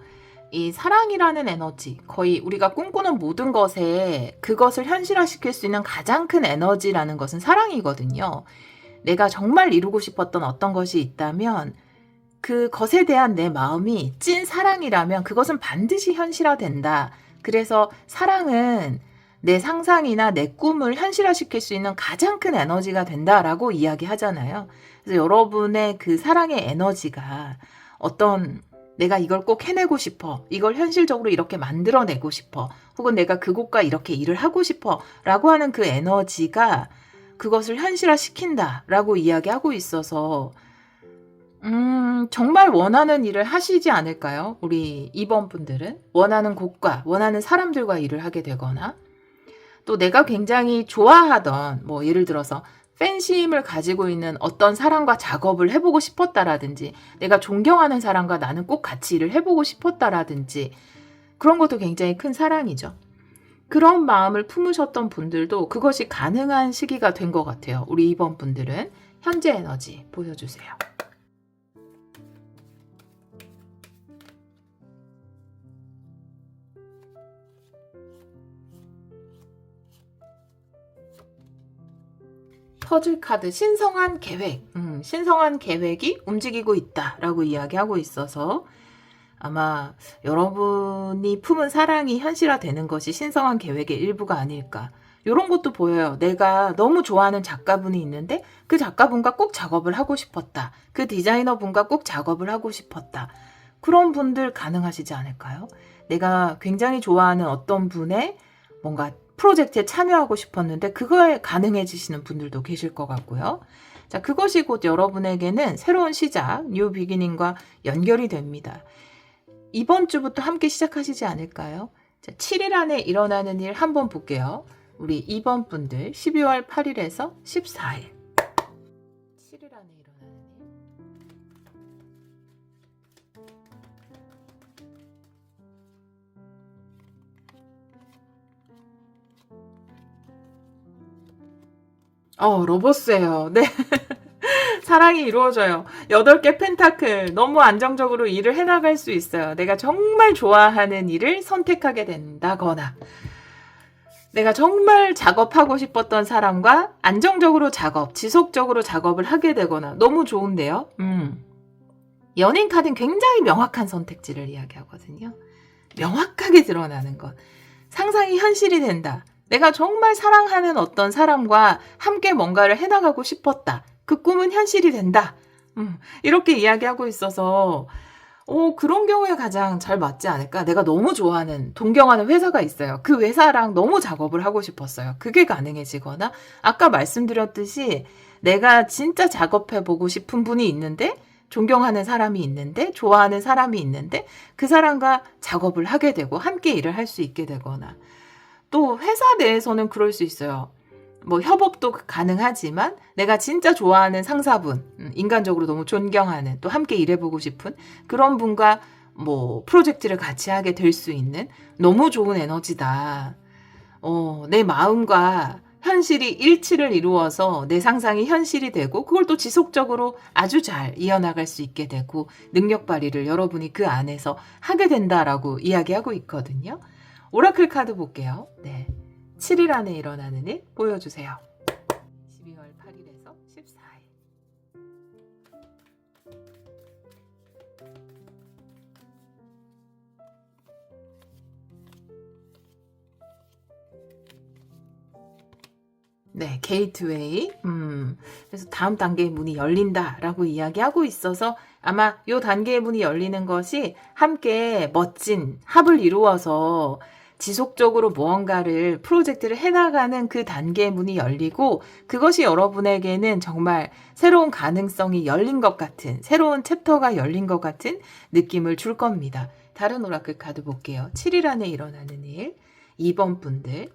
이 사랑이라는 에너지, 거의 우리가 꿈꾸는 모든 것에 그것을 현실화시킬 수 있는 가장 큰 에너지라는 것은 사랑이거든요. 내가 정말 이루고 싶었던 어떤 것이 있다면 그것에 대한 내 마음이 찐 사랑이라면 그것은 반드시 현실화된다. 그래서 사랑은 내 상상이나 내 꿈을 현실화시킬 수 있는 가장 큰 에너지가 된다라고 이야기하잖아요. 그래서 여러분의 그 사랑의 에너지가 어떤 내가 이걸 꼭 해내고 싶어. 이걸 현실적으로 이렇게 만들어내고 싶어. 혹은 내가 그곳과 이렇게 일을 하고 싶어. 라고 하는 그 에너지가 그것을 현실화시킨다. 라고 이야기하고 있어서 정말 원하는 일을 하시지 않을까요? 우리 2번 분들은 원하는 곳과 원하는 사람들과 일을 하게 되거나 또 내가 굉장히 좋아하던 뭐 예를 들어서 팬심을 가지고 있는 어떤 사람과 작업을 해보고 싶었다라든지 내가 존경하는 사람과 나는 꼭 같이 일을 해보고 싶었다라든지 그런 것도 굉장히 큰 사랑이죠. 그런 마음을 품으셨던 분들도 그것이 가능한 시기가 된 것 같아요. 우리 2번 분들은 현재 에너지 보여주세요. 퍼즐 카드 신성한 계획, 신성한 계획이 움직이고 있다라고 이야기하고 있어서 아마 여러분이 품은 사랑이 현실화되는 것이 신성한 계획의 일부가 아닐까. 이런 것도 보여요. 내가 너무 좋아하는 작가분이 있는데 그 작가분과 꼭 작업을 하고 싶었다. 그 디자이너분과 꼭 작업을 하고 싶었다. 그런 분들 가능하시지 않을까요? 내가 굉장히 좋아하는 어떤 분의 뭔가 프로젝트에 참여하고 싶었는데 그거에 가능해지시는 분들도 계실 것 같고요. 자, 그것이 곧 여러분에게는 새로운 시작, 뉴 비기닝과 연결이 됩니다. 이번 주부터 함께 시작하시지 않을까요? 자, 7일 안에 일어나는 일 한번 볼게요. 우리 2번 분들 12월 8일에서 14일. 7일 안에 일어나는 일. 로버스예요. 네. 사랑이 이루어져요. 8개 펜타클. 너무 안정적으로 일을 해나갈 수 있어요. 내가 정말 좋아하는 일을 선택하게 된다거나 내가 정말 작업하고 싶었던 사람과 안정적으로 작업, 지속적으로 작업을 하게 되거나 너무 좋은데요. 연인 카드는 굉장히 명확한 선택지를 이야기하거든요. 명확하게 드러나는 것. 상상이 현실이 된다. 내가 정말 사랑하는 어떤 사람과 함께 뭔가를 해나가고 싶었다. 그 꿈은 현실이 된다. 이렇게 이야기하고 있어서 그런 경우에 가장 잘 맞지 않을까? 내가 너무 좋아하는, 동경하는 회사가 있어요. 그 회사랑 너무 작업을 하고 싶었어요. 그게 가능해지거나 아까 말씀드렸듯이 내가 진짜 작업해보고 싶은 분이 있는데 존경하는 사람이 있는데 좋아하는 사람이 있는데 그 사람과 작업을 하게 되고 함께 일을 할 수 있게 되거나 또 회사 내에서는 그럴 수 있어요. 뭐 협업도 가능하지만 내가 진짜 좋아하는 상사분, 인간적으로 너무 존경하는 또 함께 일해보고 싶은 그런 분과 뭐 프로젝트를 같이 하게 될 수 있는 너무 좋은 에너지다. 내 마음과 현실이 일치를 이루어서 내 상상이 현실이 되고 그걸 또 지속적으로 아주 잘 이어나갈 수 있게 되고 능력 발휘를 여러분이 그 안에서 하게 된다라고 이야기하고 있거든요. 오라클 카드 볼게요. 네. 7일 안에 일어나는 일 보여주세요. 12월 8일에서 14일. 네, 게이트웨이. 그래서 다음 단계의 문이 열린다라고 이야기하고 있어서 아마 이 단계의 문이 열리는 것이 함께 멋진 합을 이루어서 지속적으로 무언가를 프로젝트를 해나가는 그 단계의 문이 열리고 그것이 여러분에게는 정말 새로운 가능성이 열린 것 같은 새로운 챕터가 열린 것 같은 느낌을 줄 겁니다. 다른 오라클 카드 볼게요. 7일 안에 일어나는 일 2번 분들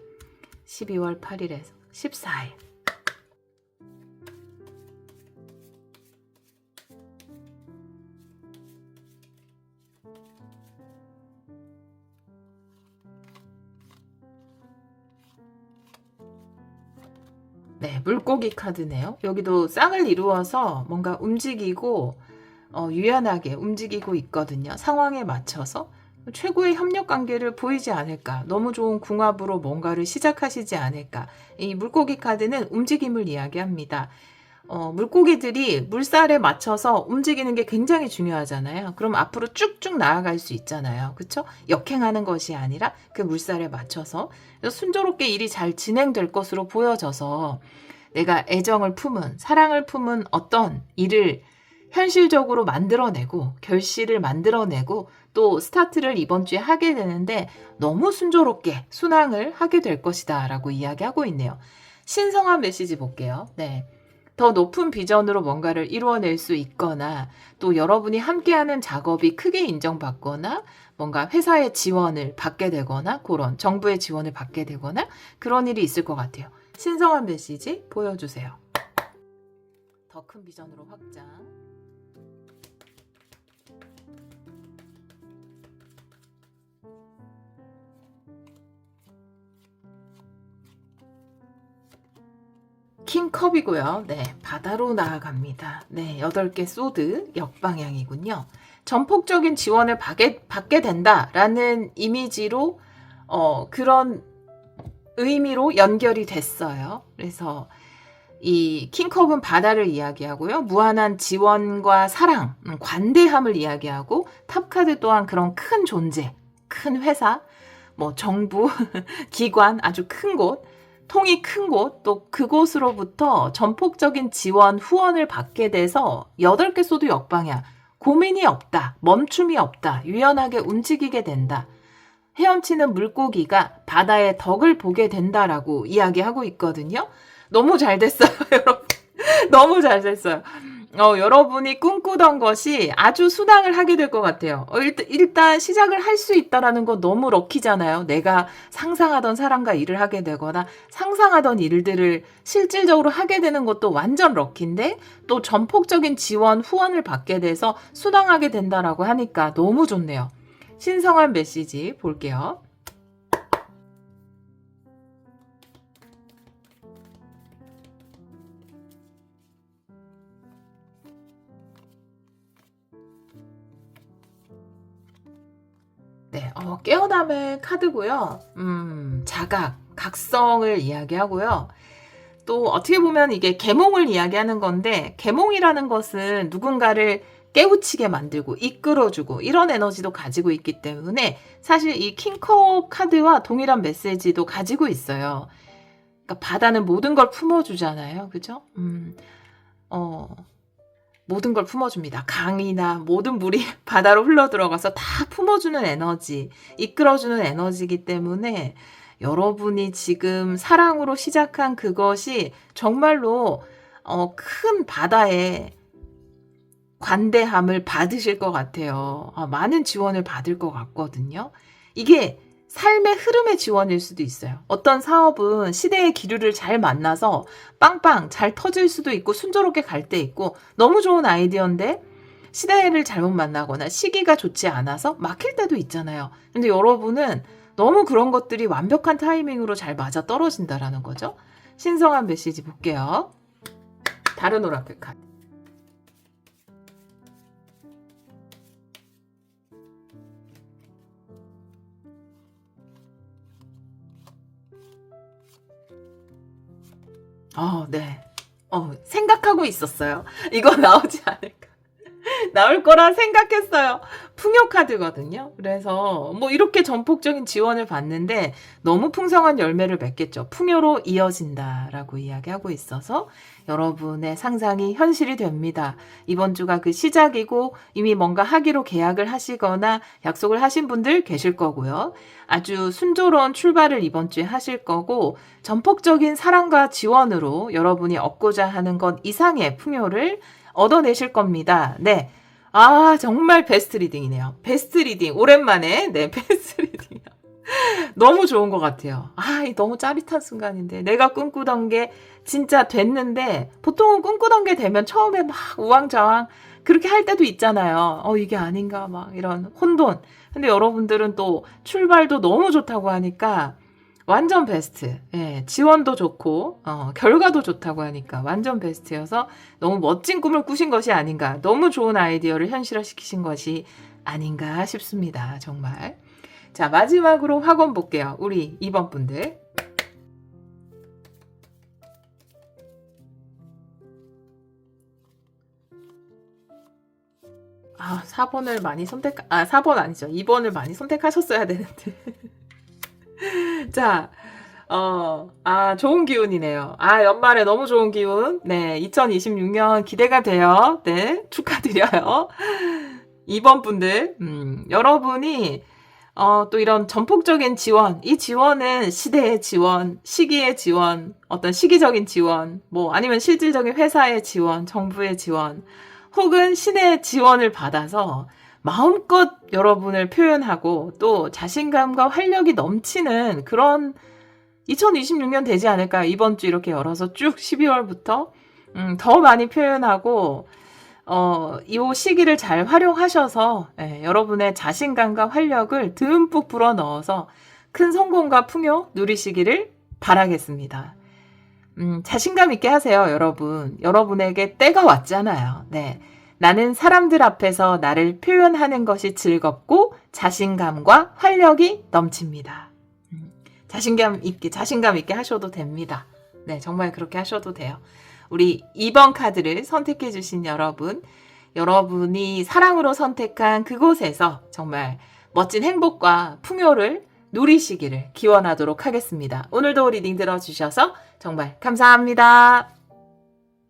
12월 8일에서 14일. 네, 물고기 카드네요. 여기도 쌍을 이루어서 뭔가 움직이고 유연하게 움직이고 있거든요. 상황에 맞춰서 최고의 협력 관계를 보이지 않을까? 너무 좋은 궁합으로 뭔가를 시작하시지 않을까? 이 물고기 카드는 움직임을 이야기합니다. 물고기들이 물살에 맞춰서 움직이는 게 굉장히 중요하잖아요. 그럼 앞으로 쭉쭉 나아갈 수 있잖아요. 그쵸? 역행하는 것이 아니라 그 물살에 맞춰서 순조롭게 일이 잘 진행될 것으로 보여져서 내가 애정을 품은, 사랑을 품은 어떤 일을 현실적으로 만들어내고 결실을 만들어내고 또 스타트를 이번 주에 하게 되는데 너무 순조롭게 순항을 하게 될 것이다 라고 이야기하고 있네요. 신성한 메시지 볼게요. 네. 더 높은 비전으로 뭔가를 이루어낼 수 있거나 또 여러분이 함께하는 작업이 크게 인정받거나 뭔가 회사의 지원을 받게 되거나 그런 정부의 지원을 받게 되거나 그런 일이 있을 것 같아요. 신성한 메시지 보여주세요. 더 큰 비전으로 확장. 킹컵이고요. 네, 바다로 나아갑니다. 네, 8개 소드 역방향이군요. 전폭적인 지원을 받게 된다라는 이미지로 그런 의미로 연결이 됐어요. 그래서 이 킹컵은 바다를 이야기하고요. 무한한 지원과 사랑, 관대함을 이야기하고 탑카드 또한 그런 큰 존재, 큰 회사, 뭐 정부, 기관, 아주 큰 곳, 통이 큰 곳, 또 그곳으로부터 전폭적인 지원, 후원을 받게 돼서 8개 소드 역방향, 고민이 없다, 멈춤이 없다, 유연하게 움직이게 된다. 헤엄치는 물고기가 바다의 덕을 보게 된다라고 이야기하고 있거든요. 너무 잘 됐어요, 여러분. 너무 잘 됐어요. 여러분이 꿈꾸던 것이 아주 순항을 하게 될 것 같아요. 일단 시작을 할 수 있다라는 건 너무 럭키잖아요. 내가 상상하던 사람과 일을 하게 되거나 상상하던 일들을 실질적으로 하게 되는 것도 완전 럭키인데 또 전폭적인 지원, 후원을 받게 돼서 순항하게 된다라고 하니까 너무 좋네요. 신성한 메시지 볼게요. 네, 깨어남의 카드고요. 자각, 각성을 이야기하고요. 또 어떻게 보면 이게 계몽을 이야기하는 건데 계몽이라는 것은 누군가를 깨우치게 만들고 이끌어주고 이런 에너지도 가지고 있기 때문에 사실 이 킹컵 카드와 동일한 메시지도 가지고 있어요. 그러니까 바다는 모든 걸 품어주잖아요. 그죠? 모든 걸 품어줍니다. 강이나 모든 물이 바다로 흘러들어가서 다 품어주는 에너지, 이끌어주는 에너지이기 때문에 여러분이 지금 사랑으로 시작한 그것이 정말로 큰 바다에 관대함을 받으실 것 같아요. 많은 지원을 받을 것 같거든요. 이게 삶의 흐름의 지원일 수도 있어요. 어떤 사업은 시대의 기류를 잘 만나서 빵빵 잘 터질 수도 있고 순조롭게 갈 때 있고 너무 좋은 아이디어인데 시대를 잘못 만나거나 시기가 좋지 않아서 막힐 때도 있잖아요. 근데 여러분은 너무 그런 것들이 완벽한 타이밍으로 잘 맞아 떨어진다라는 거죠. 신성한 메시지 볼게요. 다른 오라클 카드. 네. 생각하고 있었어요. 이거 나오지 않을까. 나올 거라 생각했어요. 풍요 카드거든요. 그래서 뭐 이렇게 전폭적인 지원을 받는데 너무 풍성한 열매를 맺겠죠. 풍요로 이어진다라고 이야기하고 있어서 여러분의 상상이 현실이 됩니다. 이번 주가 그 시작이고 이미 뭔가 하기로 계약을 하시거나 약속을 하신 분들 계실 거고요. 아주 순조로운 출발을 이번 주에 하실 거고 전폭적인 사랑과 지원으로 여러분이 얻고자 하는 것 이상의 풍요를 얻어내실 겁니다. 네. 정말 베스트 리딩이네요. 베스트 리딩. 오랜만에, 네, 베스트 리딩이요. 너무 좋은 것 같아요. 너무 짜릿한 순간인데. 내가 꿈꾸던 게 진짜 됐는데, 보통은 꿈꾸던 게 되면 처음에 막 우왕좌왕 그렇게 할 때도 있잖아요. 이게 아닌가, 막 이런 혼돈. 근데 여러분들은 또 출발도 너무 좋다고 하니까, 완전 베스트. 예, 지원도 좋고 결과도 좋다고 하니까 완전 베스트여서 너무 멋진 꿈을 꾸신 것이 아닌가. 너무 좋은 아이디어를 현실화시키신 것이 아닌가 싶습니다. 정말. 자, 마지막으로 학원 볼게요. 우리 2번 분들. 4번을 많이 4번 아니죠. 2번을 많이 선택하셨어야 되는데. 자, 좋은 기운이네요. 연말에 너무 좋은 기운. 네, 2026년 기대가 돼요. 네, 축하드려요. 2번 분들, 여러분이, 또 이런 전폭적인 지원, 이 지원은 시대의 지원, 시기의 지원, 어떤 시기적인 지원, 아니면 실질적인 회사의 지원, 정부의 지원, 혹은 신의 지원을 받아서 마음껏 여러분을 표현하고 또 자신감과 활력이 넘치는 그런 2026년 되지 않을까요? 이번 주 이렇게 열어서 쭉 12월부터 더 많이 표현하고 이 시기를 잘 활용하셔서 여러분의 자신감과 활력을 듬뿍 불어넣어서 큰 성공과 풍요 누리시기를 바라겠습니다. 자신감 있게 하세요, 여러분. 여러분에게 때가 왔잖아요. 네. 나는 사람들 앞에서 나를 표현하는 것이 즐겁고 자신감과 활력이 넘칩니다. 자신감 있게 하셔도 됩니다. 네, 정말 그렇게 하셔도 돼요. 우리 2번 카드를 선택해 주신 여러분, 여러분이 사랑으로 선택한 그곳에서 정말 멋진 행복과 풍요를 누리시기를 기원하도록 하겠습니다. 오늘도 리딩 들어주셔서 정말 감사합니다.